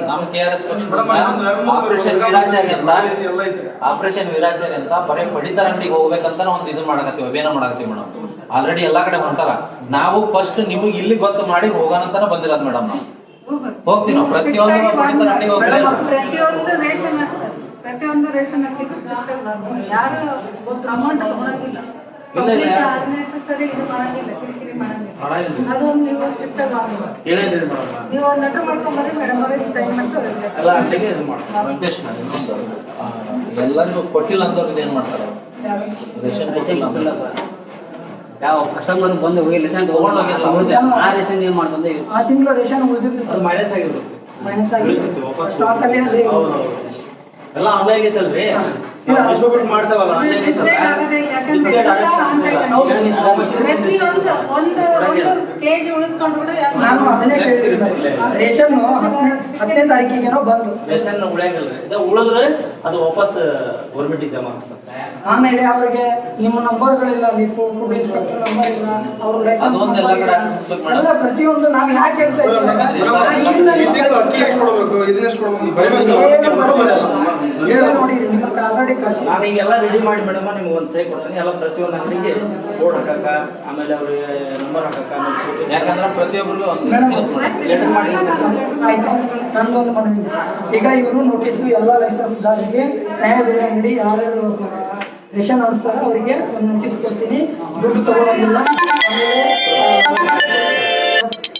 ನಮ್ಮ KRS ಆಪರೇಷನ್ ವಿರಾಚಾರಿ ಅಂತ ಆಪರೇಷನ್ ವಿರಾಚಾರಿ ಅಂತ ಬರೀ ಪಡಿತರ ಅಂಗಡಿಗೆ ಹೋಗ್ಬೇಕಂತ ಒಂದು ಇದು ಮಾಡಕತ್ತೀವಿ ಅಭಿಯಾನ ಮಾಡಕತ್ತೀವಿ ಮೇಡಮ್ ಆಲ್ರೆಡಿ ಎಲ್ಲಾ ಕಡೆ ಹೊಂಟಾರ ನಾವು ಫಸ್ಟ್ ನಿಮಗೆ ಇಲ್ಲಿ ಗೊತ್ತು ಮಾಡಿ ಹೋಗೋಣ ಅಂತಾನೆ ಬಂದಿರೋದು ಮೇಡಮ್ ನಾವು ಹೋಗ್ತೀವಿ ನಾವು ಪ್ರತಿಯೊಂದು ಪಡಿತರ ಅಂಗಡಿಗೆ ಹೋಗ್ತೀವಿ ಪ್ರತಿಯೊಂದು ರೇಷನ್ ಅಂಗಡಿಗೂ ಸ್ಟ್ರಿಕ್ಟ್ ಆಗಿ ಮಾಡ್ಬೇಕು. ಯಾರು ಅಮೌಂಟ್ ತಗೊಳಂಗಿಲ್ಲ ಅನ್ನೆಸೆಸರಿ ಇದು ಮಾಡಂಗಿಲ್ಲ ಕಿರಿಕಿರಿ ಮಾಡಂಗಿಲ್ಲ ಅದೊಂದು ನೀವು ಸ್ಟ್ರಿಕ್ಟ್ ಆಗಿ ಮಾಡ್ಬೇಕು. ಹೇಳಿದ್ರಿ ಮೇಡಮ್ ನೀವು ಒಂದು ಲೆಟರ್ ಮಾಡ್ಕೊಂಡ್ ಬರ್ರಿ ಮೇಡಮ್ ಅವ್ರಿಗೆ ಸೈನ್ ಮಾಡ್ತಾರೆ ಎಲ್ಲ ಅಂಗಡಿಗೆ ಇದು ಮಾಡ್ತಾರೆ ವೆಂಕಟೇಶ್ ಇನ್ನೊಂದು ಎಲ್ಲರಿಗೂ ಕೊಟ್ಟಿಲ್ಲ ಅಂತವ್ರಿಗೆ ಏನ್ ಮಾಡ್ತಾರೆ ರೇಷನ್ ಕೊಟ್ಟಿಲ್ಲ ಅಂತ ಯಾವ ಕಸ್ಟಮರ್ ಬಂದು ಹೋಗಿ ರೇಷನ್ ತಗೊಂಡ್ ಹೋಗಿರಲ್ಲ. ಆ ರೇಷನ್ ಏನ್ ಮಾಡ್ಕೊಂಡೆ ಆ ತಿಂಗಳು ರೇಷನ್ ಉಳಿದಿರ್ತದೆ ಅದು ಮೈನಸ್ ಆಗಿರುತ್ತೆ ಮೈನಸ್ ಆಗಿ ಉಳಿತೈತಿ ವಾಪಸ್ ಸ್ಟಾಕ್ ಅಲ್ಲಿ ಹೌದೌದು ಎಲ್ಲ ಆನ್ಲೈನ್ ಐತಲ್ರಿ ಡಿಸ್ಟ್ರಿಬ್ಯೂಟ್ ಮಾಡ್ತೇವಲ್ಲ ಡಿಸೈಡ್ ಆಗೋದೇ ಇಲ್ಲ. ಯಾಕಂದ್ರೆ ಎಲ್ಲ ಪ್ರತಿಯೊಂದು ಒಂದು ಕೆಜಿ ಉಳಿಸ್ಕೊಂಡ್ಬಿಟ್ಟು ನಾನು ಅದನ್ನೇ ಕೇಳಿದ್ದೀನಿ. ರೇಷನ್ 10ನೇ ತಾರೀಕಿಗೇನೋ ಬಂತು. ರೇಷನ್ ಉಳಿಯಂಗಿಲ್ಲ, ಇದು ಉಳಿದ್ರೆ ಅದು ವಾಪಸ್ ಗೌರ್ಮೆಂಟಿಗೆ ಜಮಾ ಆಗ್ತದೆ. ಆಮೇಲೆ ಅವರಿಗೆ ನಿಮ್ಮ ನಂಬರ್ಗಳಿಲ್ಲ, ಫುಡ್ ಇನ್ಸ್ಪೆಕ್ಟರ್ ನಂಬರ್ ಇಲ್ಲ, ಅವ್ರ ಅದೊಂದು ಎಲ್ಲ ಕಡೆ ಹಾಕ್ಸ್ಬೇಕು ಮೇಡಮ್. ಎಲ್ಲ ಪ್ರತಿಯೊಂದು ನಾವು ಯಾಕೆ ಹೇಳ್ತಾ ನೋಡಿ ನಿಮ್ಗೆ ಆಲ್ರೆಡಿ ಕಳ್ಸಿ. ನಾನು ಈಗೆಲ್ಲ ರೆಡಿ ಮಾಡಿ ಮೇಡಮ್ ನಿಮ್ಗೆ ಒಂದು ಸೈ ಕೊಡ್ತೀನಿ. ಎಲ್ಲ ಪ್ರತಿಯೊಂದು ಅಂಗಡಿಗೆ ಬೋರ್ಡ್ ಹಾಕಕ್ಕ, ಆಮೇಲೆ ಅವ್ರಿಗೆ ನಂಬರ್ ಹಾಕಕ್ಕ, ಯಾಕಂದ್ರೆ ಪ್ರತಿಯೊಬ್ಬರಿಗೂ ಒಂದು ಲೆಟರ್ ಮಾಡಿ. ಆಯ್ತು, ನಂದೊಂದು ಮನವಿ. ಈಗ ಇವರು ನೋಟಿಸ್ ಎಲ್ಲ ಲೈಸೆನ್ಸ್ ದಾರಿಗೆ ನ್ಯಾಯ ಬೆಲೆ ಅಂಗಡಿ ಯಾರ್ಯಾರು ರೇಷನ್ ಅನಿಸ್ತಾರೆ ಅವರಿಗೆ ಒಂದು ನೋಟಿಸ್ ಕೊಡ್ತೀನಿ, ದುಡ್ಡು ತಗೊಳ್ಳೋದಿಲ್ಲ.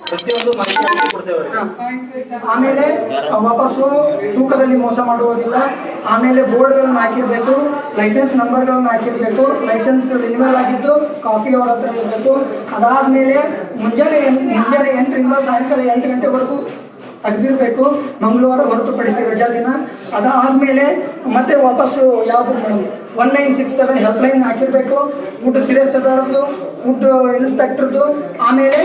ಪ್ರತಿಯೊಂದು ಮಾಹಿತಿ ಕೊಡ್ತೇವೆ. ಆಮೇಲೆ ವಾಪಸ್ಸು ತೂಕದಲ್ಲಿ ಮೋಸ ಮಾಡುವುದಿಲ್ಲ. ಆಮೇಲೆ ಬೋರ್ಡ್ಗಳನ್ನು ಹಾಕಿರ್ಬೇಕು, ಲೈಸೆನ್ಸ್ ನಂಬರ್ಗಳನ್ನು ಹಾಕಿರ್ಬೇಕು, ಲೈಸೆನ್ಸ್ ರಿನ್ಯೂವಲ್ ಆಗಿದ್ದು ಕಾಪಿ ಅವ್ರ ಹತ್ರ ಇರಬೇಕು. ಅದಾದ್ಮೇಲೆ ಮುಂಜಾನೆ 8ರಿಂದ ಸಾಯಂಕಾಲ 8 ಗಂಟೆವರೆಗೂ ತೆಗೆದಿರ್ಬೇಕು, ಮಂಗಳವಾರ ಹೊರತುಪಡಿಸಿ ರಜಾ ದಿನ. ಅದಾದ್ಮೇಲೆ ಮತ್ತೆ ವಾಪಸ್ಸು ಯಾವುದು 1967 ಹೆಲ್ಪ್ಲೈನ್ ಹಾಕಿರ್ಬೇಕು. ಫುಡ್ ಸಿರೆಸದಾರದ್ದು, ಫುಡ್ ಇನ್ಸ್ಪೆಕ್ಟರ್ದು, ಆಮೇಲೆ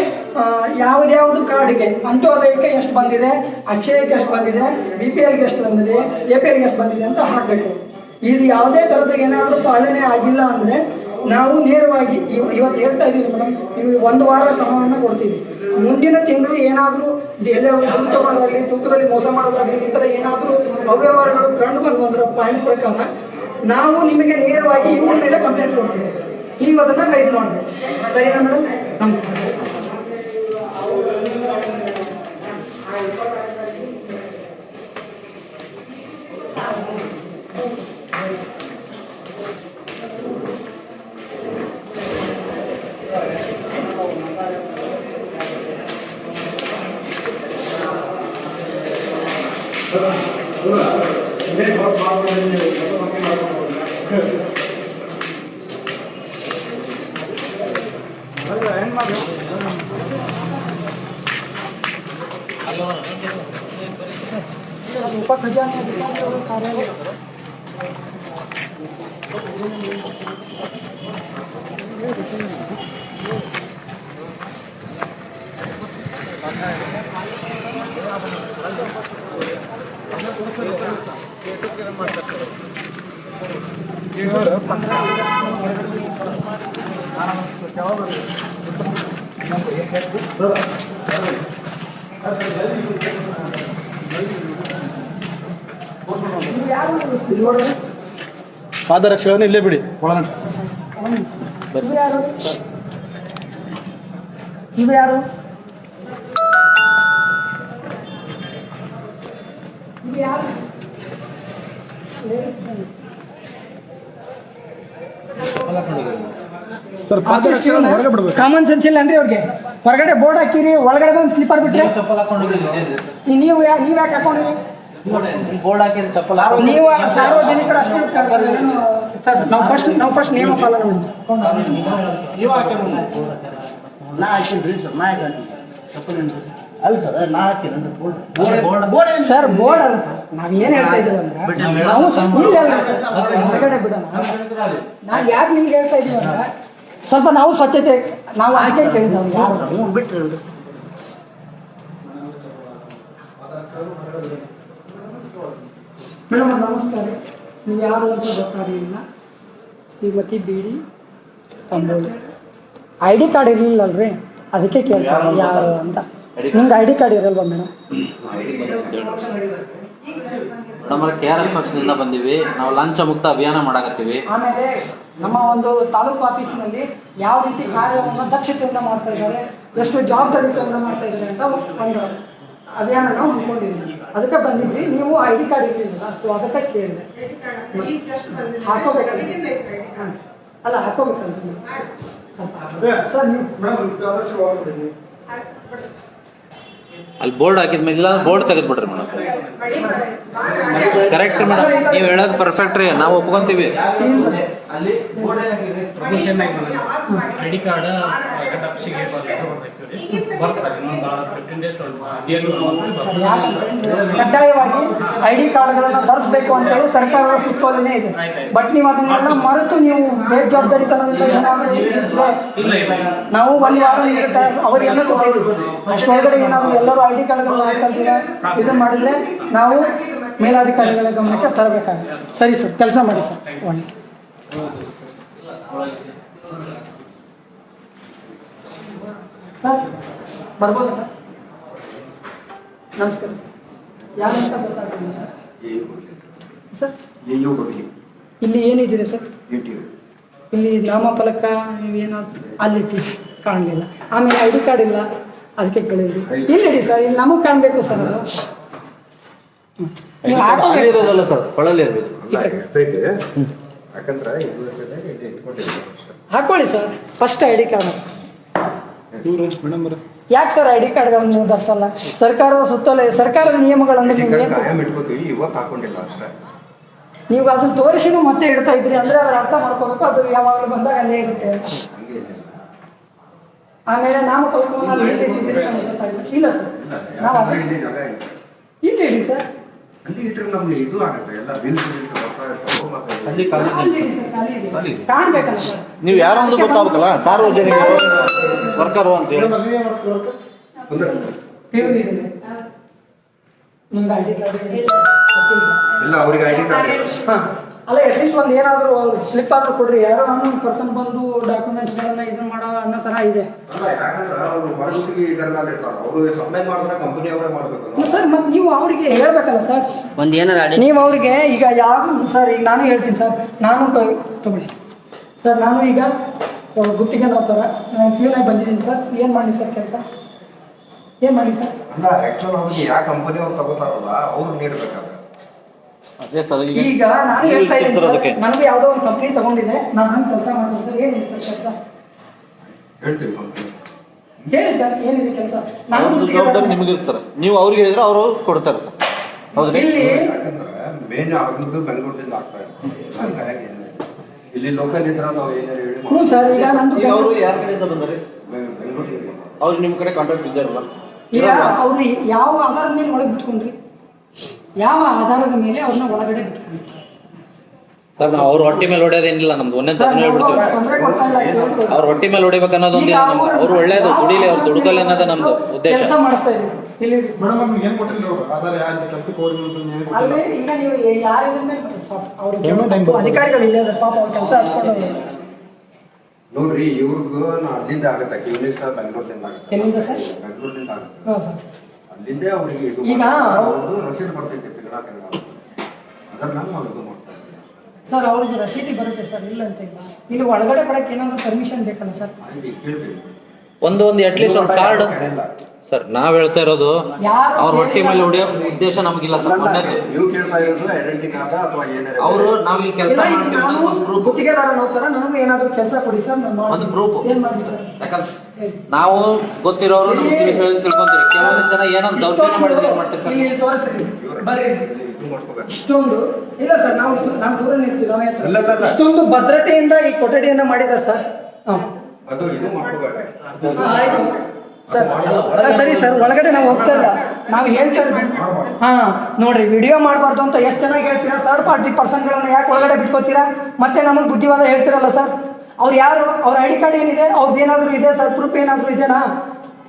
ಯಾವ್ದು ಕಾರ್ಡ್ಗೆ ಅಂತ್ಯೋದಯಕ್ಕೆ ಎಷ್ಟು ಬಂದಿದೆ, ಅಕ್ಷಯಕ್ಕೆ ಎಷ್ಟು ಬಂದಿದೆ, BPLಗೆ ಎಷ್ಟು ಬಂದಿದೆ, APLಗೆ ಎಷ್ಟು ಬಂದಿದೆ ಅಂತ ಹಾಕಬೇಕು. ಇದು ಯಾವುದೇ ಥರದ ಏನಾದರೂ ಪಾಲನೆ ಆಗಿಲ್ಲ ಅಂದರೆ ನಾವು ನೇರವಾಗಿ ಇವತ್ತು ಹೇಳ್ತಾ ಇದ್ದೀವಿ ಮೇಡಮ್, ನಿಮಗೆ 1 ವಾರ ಸಮಯವನ್ನು ಕೊಡ್ತೀವಿ. ಮುಂದಿನ ತಿಂಗಳು ಏನಾದರೂ ಎಲ್ಲ ದುಡ್ಡು ತಗೊಳ್ಳೋದಾಗಲಿ, ತೂಕದಲ್ಲಿ ಮೋಸ ಮಾಡೋದಾಗಲಿ, ಈ ಥರ ಏನಾದರೂ ಅವ್ಯವಹಾರಗಳು ಕಂಡು ಬಂದ್ರೆ ಪಾಯಿಂಟ್ ಪ್ರಕಾರ ನಾವು ನಿಮಗೆ ನೇರವಾಗಿ ಇವ್ರ ಮೇಲೆ ಕಂಪ್ಲೇಂಟ್ ಕೊಡ್ತೀವಿ. ನೀವು ಅದನ್ನ ರೈಸ್ ಮಾಡಬೇಕು. ಸರಿನಾ ಮೇಡಮ್? ಉಪ ಖಜಾನೆ ಅಧಿಕಾರಿಗಳ ಕಾರ್ಯಾಲಯ ಪಾದರಕ್ಷೆಗಳನ್ನು ಇಲ್ಲೇ ಬಿಡಿ ಒಳಗಡೆ. ಇವು ಯಾರು? ಇವು ಯಾರು? ಇವು ಯಾರು? ಸರ್ ಪಾದರಕ್ಷೆಗಳನ್ನು ಹೊರಗೆ ಬಿಡಬೇಕು. ಕಾಮನ್ ಸೆನ್ಸ್ ಇಲ್ಲ ಅಂದ್ರೆ ಅವ್ರಿಗೆ ಹೊರಗಡೆ ಬೋರ್ಡ್ ಹಾಕಿರಿ, ಒಳಗಡೆ ಬಂದು ಸ್ಲಿಪ್ಪರ್ ಬಿಟ್ರೆ ಚಪ್ಪಲ್ ಹಾಕೊಂಡಿದ್ದೀವಿ. ನೀವು ಯಾಕೆ ಹಾಕೊಂಡಿರಿ? ಬೋರ್ಡ್ ಹಾಕಿದ್ರೆ ಚಪ್ಪಲ್ ನೀವು ಸಾರ್ವಜನಿಕರು ಅಷ್ಟೇ ನಾವು ಫಸ್ಟ್ ನಿಯಮ ಪಾಲನೆ ಮಾಡಿ. ನಾ ಹಾಕಿನ್ರಿ ಸರ್, ನಾ ಹಾಕಿ ಚಪ್ಪಲ್ ಅಲ್ಲ ಸರ್, ನಾ ಹಾಕಿನ ಸರ್ ಬೋರ್ಡ್ ಅಲ್ಲ ಸರ್, ನಾವ್ ಏನ್ ಹೇಳ್ತಾ ಇದ್ದೀವಿ ಅಂದ್ರೆ ನಾವು ಹೊರಗಡೆ ಬಿಡೋಣ. ನಾವ್ ಯಾಕೆ ನಿಮ್ಗೆ ಹೇಳ್ತಾ ಇದೀವಿ ಅಂದ್ರೆ ಸ್ವಲ್ಪ ನಾವು ಸ್ವಚ್ಛತೆ ನಾವು ಹಾಗೆ ಕೇಳಿದ್ವಿ ಬಿಟ್ರಿ. ಮೇಡಮ್ ನಮಸ್ಕಾರ, ನೀವು ಯಾರು ಅಂತ ಗೊತ್ತಾಗಲಿಲ್ಲ. ಶ್ರೀಮತಿ ಬೀಡಿ ತಂಬೋಳಿ ID ಕಾರ್ಡ್ ಇರಲಿಲ್ಲಲ್ರಿ, ಅದಕ್ಕೆ ಕೇಳ್ತಾರೆ ಯಾರು ಅಂತ. ನಿಮ್ಗೆ ID ಕಾರ್ಡ್ ಇರಲ್ವಾ ಮೇಡಮ್? ನಮ್ಮ KRS ಪಕ್ಷದಿಂದ ಬಂದಿವಿ. ನಾವು ಲಂಚ ಮುಕ್ತ ಅಭಿಯಾನ ಮಾಡಕತ್ತೀವಿ. ಆಮೇಲೆ ನಮ್ಮ ಒಂದು ತಾಲೂಕು ಆಫೀಸಿನಲ್ಲಿ ಯಾವ ರೀತಿ ಕಾರ್ಯವನ್ನು ದಕ್ಷತೆಯಿಂದ ಮಾಡ್ತಾ ಇದ್ದಾರೆ, ಎಷ್ಟು ಜವಾಬ್ದಾರಿಯಿಂದ ಮಾಡ್ತಾ ಇದ್ದಾರೆ ಅಂತ ಒಂದು ಅಭಿಯಾನ ನಾವು ಹಮ್ಮಿಕೊಂಡಿದ್ದೀವಿ. ಅದಕ್ಕೆ ಬಂದಿದ್ವಿ. ನೀವು ID ಕಾರ್ಡ್ ಇರಲಿಲ್ಲ, ಸೊ ಅದಕ್ಕೆ ಕೇಳಿದೆ. ಹಾಕೋಬೇಕಂತ ಅಲ್ಲ, ಹಾಕೋಬೇಕಂತ ಸರ್ ನೀವು ಅಲ್ಲಿ ಬೋರ್ಡ್ ಹಾಕಿದ್ಮೇಲೆ ಇಲ್ಲ ಬೋರ್ಡ್ ತೆಗೆದ್ಬಿಡ್ರಿ ಮೇಡಮ್. ಕರೆಕ್ಟ್ ಮೇಡಮ್, ನೀವು ಹೇಳೋದು ಪರ್ಫೆಕ್ಟ್ ರೀ, ನಾವು ಒಪ್ಕೊಂತೀವಿ. ಅಲ್ಲಿ ಬೋರ್ಡ್ ಏನಾಗಿದೆ, ID ಕಾರ್ಡ್ ಹೆಡ್ ಆಫೀಸಿಗೆ ಬರ್ತಾರೆ ಸರ್ ಇನ್ನೊಂದು 15 ಡೇಸ್ ಸರ್, ಯಾಕಂದ್ರೆ ಕಡ್ಡಾಯವಾಗಿ ID ಕಾರ್ಡ್ಗಳನ್ನ ತರಿಸಬೇಕು ಅಂತ ಹೇಳಿ ಸರ್ಕಾರದ ಸುತ್ತೋಲೆನೇ ಇದೆ. ಬಟ್ ನೀವು ಅದನ್ನೆಲ್ಲ ಮರೆತು ನೀವು ಬೇಜವಾಬ್ದಾರಿತನದಿಂದ ಏನಾದರೂ ಇದ್ರೆ ನಾವು ಒಂದು ವಾರ ನೀಡುತ್ತೆ ಅವರಿಗೆಲ್ಲ ಕೊಟ್ಟಿದ್ದೀವಿ. ಅಷ್ಟೊಳಗಡೆ ಏನಾದರೂ ಎಲ್ಲರೂ ID ಕಾರ್ಡ್ಗಳನ್ನ ಹಾಕಲ್ದಿರ ಇದನ್ನ ಮಾಡಿದ್ರೆ ನಾವು ಮೇಲಾಧಿಕಾರಿಗಳ ಗಮನಕ್ಕೆ ತರಬೇಕಾಗುತ್ತೆ. ಸರಿ ಸರ್, ಕೆಲಸ ಮಾಡಿ ಸರ್. ಸರ್ ಬರ್ಬೋದು ಸರ್? ನಮಸ್ಕಾರ. ಯಾರಂತ ಗೊತ್ತಾಗ್ತಿಲ್ಲ ಸರ್. ಸರ್ ಇಲ್ಲಿ ಏನಿದ್ದೀರಿ ಸರ್? ಇಲ್ಲಿ ನಾಮಫಲಕ ನೀವೇನಾದ್ರು ಅಲ್ಲಿ ಕಾಣಲಿಲ್ಲ. ಆಮೇಲೆ ID ಕಾರ್ಡ್ ಇಲ್ಲ, ಅದಕ್ಕೆ ಕೇಳಿದ್ರಿ. ಇಲ್ಲಿ ಸರ್, ಇಲ್ಲಿ ನಮಗೆ ಕಾಣಬೇಕು ಸರ್ ಅದು. ನೀವು ಅಲ್ಲಿ ಇರೋದಲ್ಲ ಸರ್, ಕೊಳ್ಳಲ್ಲಿ ಇರಬೇಕು. ಹಾಕೊಳ್ಳಿ sir first ID card. Madam ಯಾಕೆ ಸರ್ ID ಕಾರ್ಡ್ಗಳನ್ನು ನೀವು ಧರಿಸಲ್ಲ? ಸರ್ಕಾರದ ಸುತ್ತೋಲೆ, ಸರ್ಕಾರದ ನಿಯಮಗಳನ್ನು ನೀವು ಅದನ್ನ ತೋರಿಸಿನೂ ಮತ್ತೆ ಇಡ್ತಾ ಇದ್ರಿ ಅಂದ್ರೆ ಅದ್ರ ಅರ್ಥ ಮಾಡ್ಕೋಬೇಕು. ಅದು ಯಾವಾಗಲೂ ಬಂದಾಗ ಅಲ್ಲೇ ಇರುತ್ತೆ. ಆಮೇಲೆ ನಾಮಫಲಕವನ್ನು ಅಲ್ಲಿ ಇಟ್ಟಿದ್ದೀರಿ ನಮ್ಗೆ ಗೊತ್ತಾಗಿಲ್ಲ. ಇಲ್ಲ ಸರ್, ನಾವು ಇಲ್ಲಿ ಇಡಿ ಸರ್. ಅಲ್ಲಿ ಇಟ್ಟರೆ ನಮ್ಗೆ ಇದು ಆಗುತ್ತೆ, ಎಲ್ಲ ಬಿಲ್ಸ್ ಅಲ್ಲಿ ಖಾಲಿ ಅಲ್ಲಿ ಇಡಿ ಸರ್, ಖಾಲಿ ಇದೆ. ಕಾಣ್ಬೇಕಲ್ಲ ಸರ್. ನೀವು ಯಾರು ಅಂತ ಗೊತ್ತಾಗಬೇಕಲ್ಲ, ಸಾರ್ವಜನಿಕರು ವರ್ಕರು ಅಂತ ಹೇಳಿ. ಪ್ಯೂರ್ ಇದೆ ನಿಮ್ಗೆ ID ಕಾರ್ಡ್ ಇಲ್ಲ, ಅವ್ರಿಗೆ ID ಕಾರ್ಡ್ ಹಾಂ ಅಲ್ಲ, ಅಟ್ಲೀಸ್ಟ್ ಒಂದು ಏನಾದರೂ ಸ್ಲಿಪ್ ಆದ್ರೂ ಕೊಡ್ರಿ. ಯಾರೋ ಅನ್ನೋ ಪರ್ಸನ್ ಬಂದು ಡಾಕ್ಯುಮೆಂಟ್ಸ್ಗಳನ್ನ ಇದನ್ನ ಮಾಡೋ ಅನ್ನೋ ಥರ ಇದೆ. ಅಲ್ಲ, ಯಾಕಂದ್ರೆ ಅವರು ಹೊರಗುತ್ತಿಗೆ ಇದರಲ್ಲಿ ಇರ್ತಾರೆ, ಅವರು ಸಪ್ಲೈ ಮಾಡಿದ್ರೆ ಕಂಪನಿ ಅವರೇ ಮಾಡಬೇಕು ಸರ್. ಮತ್ತೆ ನೀವು ಅವರಿಗೆ ಹೇಳ್ಬೇಕಲ್ಲ ಸರ್. ಒಂದ್ ಏನಾರ ನೀವು ಅವ್ರಿಗೆ ಈಗ ಯಾವ ಸರ್, ಈಗ ನಾನು ಹೇಳ್ತೀನಿ ಸರ್, ನಾನು ತಗೊಳ್ಳಿ ಸರ್. ನಾನು ಈಗ ಗುತ್ತಿಗೆ ನೋಡ್ತಾರ ಪ್ಯೂನಾಗಿ ಬಂದಿದ್ದೀನಿ ಸರ್. ಏನು ಮಾಡಿ ಸರ್ ಕೆಲಸ? ಏನು ಮಾಡಿ ಸರ್? ಅಲ್ಲ, ಆಕ್ಚುಲ್ ಅವ್ರಿಗೆ ಯಾವ ಕಂಪನಿ ಅವ್ರು ತಗೋತಾರಲ್ಲ ಅವ್ರು ನೀಡಬೇಕಾದ್ರೆ. ಅದೇ ಸರ್, ಈಗ ನಾನು ಹೇಳ್ತಾ ಇದ್ದೀನಿ ಸರ್, ನನಗೆ ಯಾವುದೋ ಒಂದು ಕಂಪ್ನಿ ತಗೊಂಡಿದೆ, ನಾನು ಹಂಗೆ ಕೆಲಸ ಮಾಡ್ತೀನಿ ಸರ್. ಏನಿದೆ ಸರ್ ಕೆಲಸ? ಹೇಳ್ತೀವಿ ಕಂಪನಿ ಹೇಳಿ ಸರ್, ಏನಿದೆ ಕೆಲಸ? ನಾನು ಜವಾಬ್ದಾರಿ ನಿಮಗೆ ಇರ್ತಾರೆ. ನೀವು ಅವ್ರಿಗೆ ಹೇಳಿದ್ರೆ ಅವರು ಕೊಡ್ತಾರೆ ಸರ್. ಹೌದ್ರಿ? ಇಲ್ಲಿ ಯಾಕಂದ್ರೆ ಮೇನ್ ಆಗಿದ್ದು ಬೆಂಗಳೂರಿಂದ ಆಗ್ತಾ ಇದೆ. ಹಾಗಾಗಿ ಇಲ್ಲಿ ಲೋಕಲ್ ಇದ್ರೆ ನಾವು ಏನಾರು ಹೇಳಿ ಹ್ಞೂ ಸರ್. ಈಗ ನಂದು ಈಗ ಅವರು ಯಾರ ಕಡೆಯಿಂದ ಬಂದರೆ ಬೆಂಗಳೂರಿಗೆ ಅವ್ರು ನಿಮ್ಮ ಕಡೆ ಕಾಂಟ್ಯಾಕ್ಟ್ ಇದ್ದಾರಲ್ಲ? ಈಗ ಅವ್ರು ಯಾವ ಆಧಾರದ ಮೇಲೆ ಒಳಗೆ ಬಿಟ್ಕೊಂಡ್ರಿ? ಯಾವ ಆಧಾರದ ಮೇಲೆ ಅವ್ರನ್ನ ಒಳಗಡೆ ಬಿಟ್ಕೊಂಡ್ರಿ ಸರ್? ನಾವು ಅವ್ರ ಹೊಟ್ಟೆ ಮೇಲೆ ಹೊಡೆಯೋದೇನಿಲ್ಲ ನಮ್ದು. ಒಂದೇ ಸರ್? ಹೇಳ್ಬಿಡ್ತೀವಿ, ತೊಂದರೆ ಕೊಡ್ತಾ ಇಲ್ಲ, ಕೇಳ್ಕೊಳ್ಳಿ. ಅವ್ರ ಹೊಟ್ಟೆ ಮೇಲೆ ಹೊಡಿಬೇಕು ಅನ್ನೋದೊಂದಿಲ್ಲ ನಮ್ದು. ಅವ್ರು ಒಳ್ಳೇದು ದುಡಿಲಿ, ಅವ್ರು ದುಡ್ಕಲ್ಲ ಅನ್ನೋದೇ ನಮ್ದು ಉದ್ದೇಶ. ಕೆಲಸ ಮಾಡಿಸ್ತಾ ಇದ್ದೀವಿ ಇಲ್ಲಿ. ಮೇಡಮ್ ನಮ್ಗೆ ಏನ್ ಕೊಟ್ಟಿಲ್ಲ ಅವರು ಆಧಾರ ಯಾರು ಕೆಲ್ಸಕ್ಕೆ ಹೋಗಿ ಅಂತ ಏನ್ ಕೊಟ್ಟಿಲ್ಲ. ಅಲ್ವೇ ಈಗ ನೀವು ಯಾರಿದ್ರೆ ಅವ್ರಿಗೆ ಅಧಿಕಾರಿಗಳು ಇಲ್ಲ ಪಾಪ ಅವ್ರ ಕೆಲಸ ಹಚ್ಕೊಂಡು ನೋಡ್ರಿ, ಇವ್ರಿಗೂ ಅಲ್ಲಿಂದ ಆಗುತ್ತೆ. ಯೂನಿಕ್ ಸರ್ ಬೆಂಗಳೂರಿಂದ ಆಗುತ್ತೆ. ಎಲ್ಲಿಂದ ಸರ್? ಬೆಂಗಳೂರಿಂದ ಆಗುತ್ತೆ. ಹಾಂ ಸರ್. ಅಲ್ಲಿಂದೇ ಅವ್ರಿಗೆ ಇದು ಈಗ ಅವ್ರದ್ದು ರಸೀದ್ ಬರ್ತೈತೆ ತಿಂಗಳ ಅದನ್ನ ನಾವು ಇದು ಮಾಡ್ತಾ ಇದ್ದೀವಿ ಸರ್. ಅವ್ರಿಗೆ ರಸೀದಿ ಬರುತ್ತೆ ಸರ್, ಇಲ್ಲ ಅಂತ ಇಲ್ಲ. ಇಲ್ಲಿ ಒಳಗಡೆ ಬರಕ್ಕೆ ಏನಾದ್ರು ಪರ್ಮಿಷನ್ ಬೇಕಲ್ಲ ಸರ್? ಕೇಳ್ತೀವಿ. ಒಂದು ಅಟ್ಲೀಸ್ಟ್ ಒಂದು ಕಾರ್ಡ್ ಸರ್. ನಾವ್ ಹೇಳ್ತಾ ಇರೋದು ಅವ್ರ ಹೊಟ್ಟೆ ಮೇಲೆ ಹೊಡಿಯೋ ಉದ್ದೇಶ ನಮಗಿಲ್ಲ ಸರ್. ನೀವು ಕೇಳ್ತಾ ಇರೋದು ಐಡೆಂಟಿ ಕಾರ್ಡ್ ಅಥವಾ ಏನಾದ್ರು ಅವರು ನಾವು ಇಲ್ಲಿ ಕೆಲಸ ಮಾಡ್ತೀವಿ, ಗುತ್ತಿಗೆದಾರ ನೋಡ್ತಾರ, ನನಗೂ ಏನಾದ್ರು ಕೆಲಸ ಕೊಡಿ ಸರ್. ಒಂದು ಪ್ರೂಫ್. ಏನ್ ಮಾಡಿ ಸರ್? ಯಾಕಂದ್ರೆ ನಾವು ಗೊತ್ತಿರೋರು ನಮ್ಗೆ ತಿಳ್ಕೊಂತೀವಿ. ಕೆಲವೊಂದು ಜನ ಏನಂತ ದೌರ್ಜನ್ಯ ಮಾಡಿದ್ರೆ ಏನ್ ಮಾಡ್ತೀವಿ ಸರ್? ಇಲ್ಲಿ ತೋರಿಸ್ರಿ ಬರ್ರಿ. ಇದು ಮಾಡ್ಕೋಬೇಕು. ಇಷ್ಟೊಂದು ಇಲ್ಲ ಸರ್, ನಾವು ದೂರ ನಿಲ್ತೀವಿ. ಇಷ್ಟೊಂದು ಭದ್ರತೆಯಿಂದ ಈ ಕೊಠಡಿಯನ್ನ ಮಾಡಿದಾರೆ ಸರ್. ಅದು ಇದು ಮಾಡ್ಕೋಬೇಕು. ಆಯ್ತು ಸರ್. ಸರಿ ಸರ್, ಒಳಗಡೆ ನಾವು ಹೋಗ್ತಾ ಇಲ್ಲ, ನಾವು ಹೇಳ್ತಾ ಇದ್ದೀವಿ. ಹಾ ನೋಡ್ರಿ, ವಿಡಿಯೋ ಮಾಡಬಾರ್ದು ಅಂತ ಎಷ್ಟು ಚೆನ್ನಾಗಿ ಹೇಳ್ತೀರಾ. ಥರ್ಡ್ ಪಾರ್ಟಿ ಪರ್ಸನ್ಗಳನ್ನ ಯಾಕೆ ಒಳಗಡೆ ಬಿಟ್ಕೋತೀರಾ? ಮತ್ತೆ ನಮಗೆ ಬುದ್ಧಿವಾದ ಹೇಳ್ತಿರಲ್ಲ ಸರ್. ಅವ್ರು ಯಾರು? ಅವ್ರ ID ಕಾರ್ಡ್ ಏನಿದೆ? ಅವ್ರದ್ದು ಏನಾದ್ರು ಇದೆ ಸರ್? ಪ್ರೂಫ್ ಏನಾದ್ರು ಇದೆನಾ?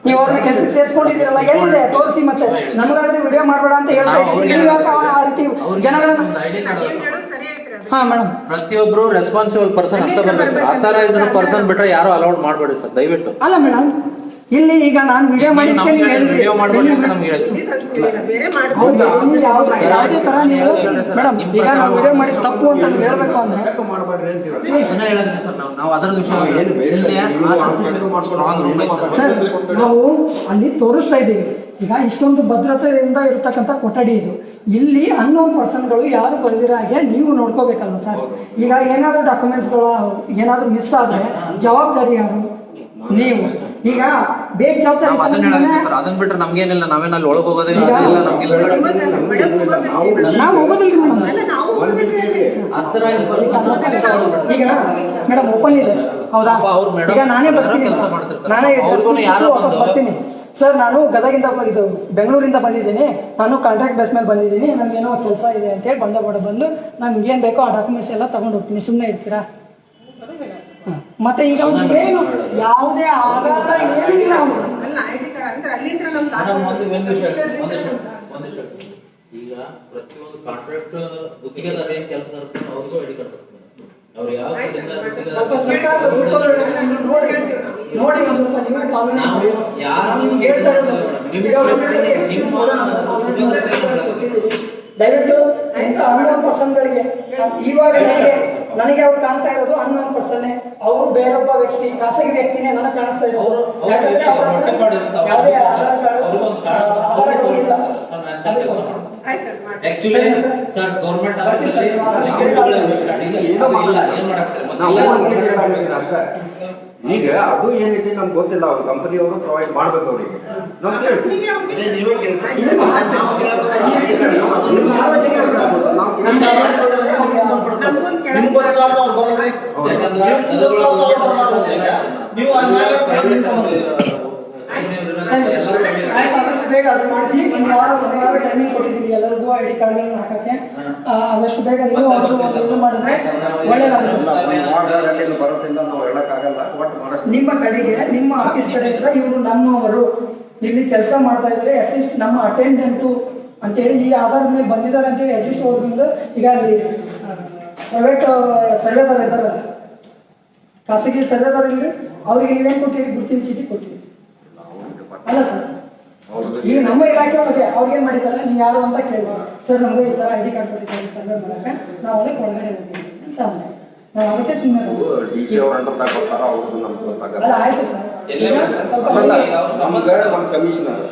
ನೀವು ಅವ್ರನ್ನ ಕೆಲಸಕ್ಕೆ ಸೇರಿಸ್ಕೊಂಡಿದ್ದೀರಲ್ಲ, ಏನಿದೆ ತೋರಿಸಿ. ಮತ್ತೆ ನಮಗಾದ್ರೆ ವಿಡಿಯೋ ಮಾಡಬೇಡ ಅಂತ ಹೇಳ್ತಾ ಇದ್ದೀವಿ. ನೀವು ಯಾಕೆ ಆ ರೀತಿ ಜನಗಳನ್ನ? ಹಾ ಮೇಡಮ್, ಪ್ರತಿಯೊಬ್ರು ರೆಸ್ಪಾನ್ಸಿಬಲ್ ಪರ್ಸನ್ ಅಷ್ಟೇ ಬರ್ಬೇಕು ಸರ್. ಅಥರೈಸ್ಡ್ ಪರ್ಸನ್ ಬಿಟ್ರೆ ಯಾರು ಅಲೌಡ್ ಮಾಡಬೇಡಿ ಸರ್, ದಯವಿಟ್ಟು. ಅಲ್ಲ ಮೇಡಮ್, ಇಲ್ಲಿ ಈಗ ನಾನು ವಿಡಿಯೋ ಮಾಡಿದ್ದಕ್ಕೆ ನೀವು ಹೇಳಿದ್ರಿ ವಿಡಿಯೋ ಮಾಡಬೇಡಿ ಅಂತ ನಮ್ಗೆ ಹೇಳಿದ್ವಿ. ಯಾವುದೇ ತರ ನೀವು ಮೇಡಮ್, ಈಗ ನಾವು ವಿಡಿಯೋ ಮಾಡಿ ತಪ್ಪು ಅಂತ ಹೇಳ್ಬೇಕು ಅಂದ್ರೆ ಮಾಡಬೇಡ್ರಿ ಅಂತೀವಿ. ಅದನ್ನ ಹೇಳಿದ್ವಿ ಸರ್. ನಾವು ಅದರ ವಿಷಯ ಏನು ಬೇರೆ ಸರ್, ನಾವು ಅಲ್ಲಿ ತೋರಿಸ್ತಾ ಇದ್ದೀವಿ. ಈಗ ಇಷ್ಟೊಂದು ಭದ್ರತೆಯಿಂದ ಇರತಕ್ಕಂಥ ಕೊಠಡಿ ಇದು. ಇಲ್ಲಿ ಅನ್ನೋನ್ ಪರ್ಸನ್ಗಳು ಯಾರು ಬರೆದಿರೋ ಹಾಗೆ ನೀವು ನೋಡ್ಕೋಬೇಕಲ್ಲ ಸರ್. ಈಗ ಏನಾದ್ರು ಡಾಕ್ಯುಮೆಂಟ್ಸ್ಗಳು ಏನಾದ್ರು ಮಿಸ್ ಆದ್ರೆ ಜವಾಬ್ದಾರಿ ಯಾರು? ನೀವು. ಈಗ ಬೇಗ ಜವಾಬ್ದಾರಿ ಅದನ್ನ ಬಿಟ್ರೆ ನಮ್ಗೇನಿಲ್ಲ, ನಾವೇನಲ್ಲಿ ಒಳಗೆ ಹೋಗೋದೇ ಇಲ್ಲ. ನಮ್ಗಿಲ್ಲ, ನಾವು ಹೋಗೋದಿಲ್ಲ ಮೇಡಮ್. ಅಥರೈಸ್ಡ್ ಪರ್ಸನ್ ಈಗ ಮೇಡಮ್ ಓಪನ್ ಇದೆ. ಹೌದಾ? ಪಾಪ ಅವ್ರು madam ಈಗ ನಾನೇ ಬರ್ತೀನಿ, ಕೆಲಸ ಮಾಡ್ತಿರ್ತಾರೆ. ನಾನೇ ಅವ್ರಿಗೂ ಯಾರೋ ವಾಪಸ್ ಬಂದು- ಬರ್ತೀನಿ ಸರ್. ನಾನು ಗದಗಿಂದ ಇದು ಬೆಂಗಳೂರಿಂದ ಬಂದಿದ್ದೀನಿ, ನಾನು ಕಾಂಟ್ರಾಕ್ಟ್ ಬೇಸ್ ಮೇಲೆ ಬಂದಿದ್ದೀನಿ, ನನಗೇನೋ ಕೆಲಸ ಇದೆ ಅಂತ ಹೇಳಿ ಬಂದು ನನ್ಗೆ ಏನ್ ಬೇಕೋ ಆ ಡಾಕ್ಯುಮೆಂಟ್ಸ್ ಎಲ್ಲ ತಗೊಂಡು ಹೋಗ್ತೀನಿ. ಸುಮ್ಮನೆ ಇರ್ತೀರಾ? ಮತ್ತೆ ಈಗ ಅವ್ನಿಗೆ ಏನು ಯಾವುದೇ ಆಧಾರ ಏನಿಲ್ಲ ಅವ್ನು. ಅಲ್ಲ ಐಡಿ ಕಾರ್ಡ್ ಅಂದ್ರೆ ಅಲ್ಲಿಂದ ನಮ್ದು ಮೇಡಮ್, ಒಂದು ನಿಮಿಷ. ಈಗ ಪ್ರತಿಯೊಂದು ಕಾಂಟ್ರಾಕ್ಟ್ ಗುತ್ತಿಗೆದಾರ ಏನ್ ಕೆಲಸ ಇರ್ತಾನೆ ಅವ್ರಿಗೂ ಐಡಿ ಕಾರ್ಡ್ ಬರ್ತದೆ. ಅವ್ರು ಯಾವ ಕಡೆಯಿಂದ ಸ್ವಲ್ಪ ಸರ್ಕಾರ ನೋಡಿ ಒಂದು ಸ್ವಲ್ಪ ನೀವು ಪಾಲನೆ ಮಾಡಿ. ನಾನು ಹೇಳ್ತಾ ಇರೋದು ಈಗ ದಯವಿಟ್ಟು ಇಂಥ ಅನ್ನೋನ್ ಪರ್ಸನ್ಗಳಿಗೆ ಇವಾಗ ನನಗೆ ಅವ್ರು ಕಾಣ್ತಾ ಇರೋದು ಅನ್ನೋನ್ ಪರ್ಸನ್ನೇ. ಅವರು ಬೇರೊಬ್ಬ ವ್ಯಕ್ತಿ, ಖಾಸಗಿ ವ್ಯಕ್ತಿನೇ ನನಗೆ ಕಾಣಿಸ್ತಾ ಇರೋದು. ಯಾಕಂದ್ರೆ ಅವ್ರ ಯಾವುದೇ ಆಧಾರ್ ಕಾರ್ಡ್ ಇಲ್ಲ. ಆಕ್ಚುಲಿ ಸರ್ ಗೌರ್ಮೆಂಟ್ ಆಫೀಸಲ್ಲಿ ಏನ್ ಮಾಡಾಕ್ತಾರೆ ಈಗ ಅದು ಏನೈತಿ ನಮ್ಗೆ ಗೊತ್ತಿಲ್ಲ. ಅವ್ರ ಕಂಪನಿಯವರು ಪ್ರೊವೈಡ್ ಮಾಡ್ಬೇಕು ಅವರಿಗೆ. ನೀವೇ ಕೆಲಸ ನೀವು ಆದಷ್ಟು ಬೇಗ ಅದು ಮಾಡಿಸಿ. ಒಂದು ವಾರ ಟೈಮಿಂಗ್ ಕೊಟ್ಟಿದ್ದೀವಿ ಎಲ್ಲರಿಗೂ ಐಡಿ ಕಾರ್ಡ್ಗಳನ್ನ ಹಾಕಕ್ಕೆ. ಆದಷ್ಟು ಬೇಗ ನೀವು ಅವರು ಇದು ಮಾಡಿದ್ರೆ ಒಳ್ಳೆಯದಾಗುತ್ತೆ. ಬರೋದ್ರಿಂದ ನಾವು ಹೇಳಕ್ಕಾಗಲ್ಲ. ಒಟ್ಟು ಮಾಡಿಸ್ತೀವಿ. ನಿಮ್ಮ ಕಡೆಗೆ, ನಿಮ್ಮ ಆಫೀಸ್ ಕಡೆಯಿಂದ ಇವರು ನಮ್ಮವರು ಇಲ್ಲಿ ಕೆಲಸ ಮಾಡ್ತಾ ಇದ್ರೆ ಅಟ್ಲೀಸ್ಟ್ ನಮ್ಮ ಅಟೆಂಡೆಂಟು ಅಂತೇಳಿ ಈ ಆಧಾರದ ಮೇಲೆ ಬಂದಿದ್ದಾರೆ ಅಂತೇಳಿ ಅಟ್ಲೀಸ್ಟ್ ಅವ್ರಿಂದ ಈಗ ಅಲ್ಲಿ ಪ್ರೈವೇಟ್ ಸರ್ವೇದಾರ ಇದ್ದಾರಲ್ಲ, ಖಾಸಗಿ ಸರ್ವೇದಾರ ಇಲ್ಲಿ ಅವ್ರಿಗೆ ನೀವೇನು ಕೊಟ್ಟಿರಿ? ಗುರುತಿನ ಚೀಟಿ ಕೊಟ್ಟಿರಿ ಅಲ್ಲ ಸರ್? ಈಗ ನಮ್ಮ ಇಲಾಖೆ ಒಳಗೆ ಅವ್ರಿಗೆ ಏನ್ ಮಾಡಿದ್ದಾರೆ, ನೀವು ಯಾರು ಅಂತ ಕೇಳಿ ಸರ್ ನಮಗೆ ಈ ತರ ಐಡಿ ಕಾರ್ಡ್ ಕೊಟ್ಟಿದ್ದಾರೆ ಸರ್ವೆ ಮಾಡಕ್ಕೆ, ನಾವು ಅದಕ್ಕೆ ಒಳಗಡೆ ಹೋಗ್ತೀವಿ ಅಂತ ಅಂದೆ. ನಾವು ಅದಕ್ಕೆ ಸುಮ್ಮನೆ DC ಅವ್ರ ಅಂಡರ್ದಾಗ ಬರ್ತಾರ, ಅವ್ರದ್ದು ನಮ್ಗೆ ಗೊತ್ತಾಗಲ್ಲ. ಅಲ್ಲ ಆಯ್ತು ಸರ್. ನಮ್ಮ ಕಮಿಷನರ್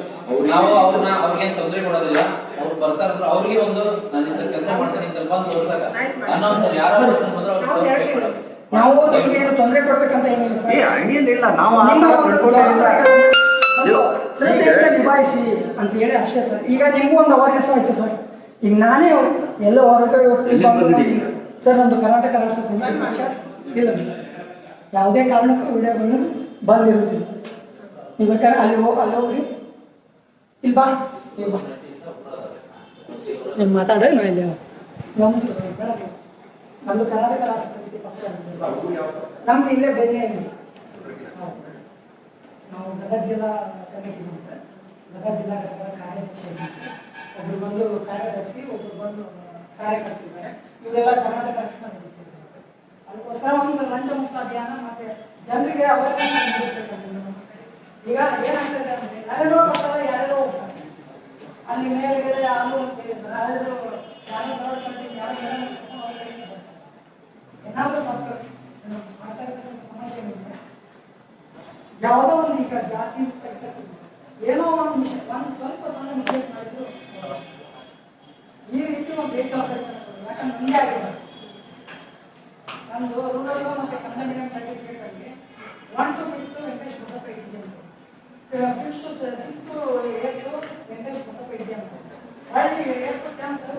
ನಾವು ಅವ್ರಿಗೆ ತೊಂದರೆ ಕೊಡೋದಿಲ್ಲ. ಅವ್ರು ಬರ್ತಾರಂದ್ರೆ ಅವ್ರಿಗೆ ಒಂದು ನಾನು ಇಂತ ಕೆಲಸ ಮಾಡ್ತೀನಿ ಅಂತ ಬಂದು ತೋರ್ಸಕ ಅನ್ನೋದು ಯಾರೋ ಬಂದ್ರೆ ಅವ್ರು ನಾವು ನಿಮ್ಗೆ ಏನು ತೊಂದರೆ ಕೊಡ್ಬೇಕಂತ ಏನಿಲ್ಲ ಸರ್. ಹಂಗೇನಿಲ್ಲ. ನಾವು ಶ್ರದ್ಧೆಯಿಂದ ನಿಭಾಯಿಸಿ ಅಂತ ಹೇಳಿ ಅಷ್ಟೇ ಸರ್. ಈಗ ನಿಮಗೂ ಒಂದು ಅವೇರ್ನೆಸ್ ಆಯ್ತು ಸರ್. ಈಗ ನಾನೇ ಎಲ್ಲ ಹೊರಗೆ ಹೋಗ್ತೀನಿ ಸರ್. ನಮ್ದು ಕರ್ನಾಟಕ ರಾಷ್ಟ್ರ ಸಮಿತಿ ಪಕ್ಷ ಇಲ್ಲ, ಯಾವುದೇ ಕಾರಣಕ್ಕೂ ವಿಡಿಯೋ ಬಂದು ಬಂದಿರುವುದಿಲ್ಲ. ನೀವು ಬೇಕಾದ್ರೆ ಅಲ್ಲಿ ಹೋಗ್ರಿ, ಇಲ್ಲಿ ಬಾ, ನೀವು ಬಾ, ನೀವು ಮಾತಾಡ. ನಮ್ದು ಕರ್ನಾಟಕ ರಾಷ್ಟ್ರ ಸಮಿತಿ ಪಕ್ಷ ನಮ್ದು ಇಲ್ಲೇ ಬೆನ್ನೆ. ನಾವು ಗದಗ ಜಿಲ್ಲಾ ಕಮಿಟಿ ಅಂತ, ಗದಗ ಜಿಲ್ಲಾ ಘಟಕದ ಕಾರ್ಯದರ್ಶಿ, ಒಬ್ರು ಬಂದು ಕಾರ್ಯದರ್ಶಿ, ಒಬ್ರು ಬಂದು ಕಾರ್ಯಕರ್ತಿದ್ದಾರೆ. ಇವರೆಲ್ಲ ಕರ್ನಾಟಕ ರಾಷ್ಟ್ರ ಸಮಿತಿ. ಅದಕ್ಕೋಸ್ಕರ ಒಂದು ಲಂಚ ಮುಕ್ತ ಅಭಿಯಾನ ಮತ್ತೆ ಜನರಿಗೆ ಅವೇರ್ನೆಸ್ ನೀಡಬೇಕಂತ. ಈಗ ಏನಾಗ್ತದೆ ಅಂದ್ರೆ ಯಾರ್ಯಾರೋ ಬರ್ತಾರೆ, ಯಾರ್ಯಾರೋ ಹೋಗ್ತಾರೆ. ಅಲ್ಲಿ ಮೇಲ್ಗಡೆ ಯಾರು ಯಾರು ಏನಾದ್ರೂ ಮಾಡ್ತಾ ಇರ್ತಕ್ಕಂಥ ಸಮಸ್ಯೆ ಏನಿದೆ, ಯಾವುದೋ ಒಂದು ಈಗ ಜಾತಿ ಏನೋ ಒಂದು ಸ್ವಲ್ಪ ಸಣ್ಣ ಮಿಸ್ಟೇಕ್ ಮಾಡಿದ್ರು ಈ ರೀತಿ ಒಂದು ಬೇಕಾಗ್ತದೆ. ಯಾಕಂದ್ರೆ ನಮಗೆ ಆಗಿದೆ. ನಮ್ದು ರೂರಲ್ ಮತ್ತೆ ಕನ್ನಡ ಮೀಡಿಯಂ ಸರ್ಟಿಫಿಕೇಟ್ ಅಲ್ಲಿ 1 to 5 ವೆಂಕಟೇಶ್ ಬಸಪ್ಪ ಇದ್ದೆ ಅಂತ, 5th to 8th Venkatesh Basappa ಇದ್ದೆ ಅಂತ, ಹಳ್ಳಿ 8th to 10th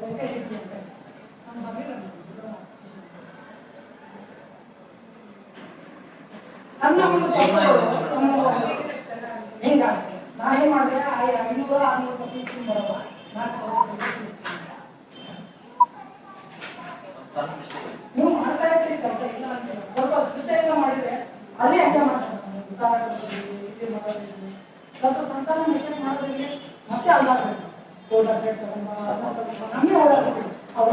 ವೆಂಕಟೇಶ್ ಇದ್ದೆ ಅಂತ. ನಮ್ಮ ಮನೇಲಿ ನನ್ನ ಒಂದು ಹಿಂಗ ನಾ ಏನ್ ಮಾಡಿದೆ, 500-600 ರೂಪಾಯಿ ಬರಲ್ಲ, 4,000 ನೀವು ಮಾಡ್ತಾ ಇರ್ತೀರಿ ಕೆಲಸ ಇಲ್ಲ ಅಂತ. ಸ್ವಲ್ಪ ಶ್ರದ್ಧೆಯಿಂದ ಮಾಡಿದ್ರೆ ಅಲ್ಲೇ ಹಂಗೆ ಮಾಡ್ತಾರೆ. ಸ್ವಲ್ಪ ಸಂತಾನ ಮಿಸ್ಟೇಕ್ ಮಾಡೋದ್ರಿಗೆ ಮತ್ತೆ ಅಲ್ಲಾಗಬೇಕು. ನಮಗೆ ಓಡಾಡ್ತೀವಿ ಅವ್ರ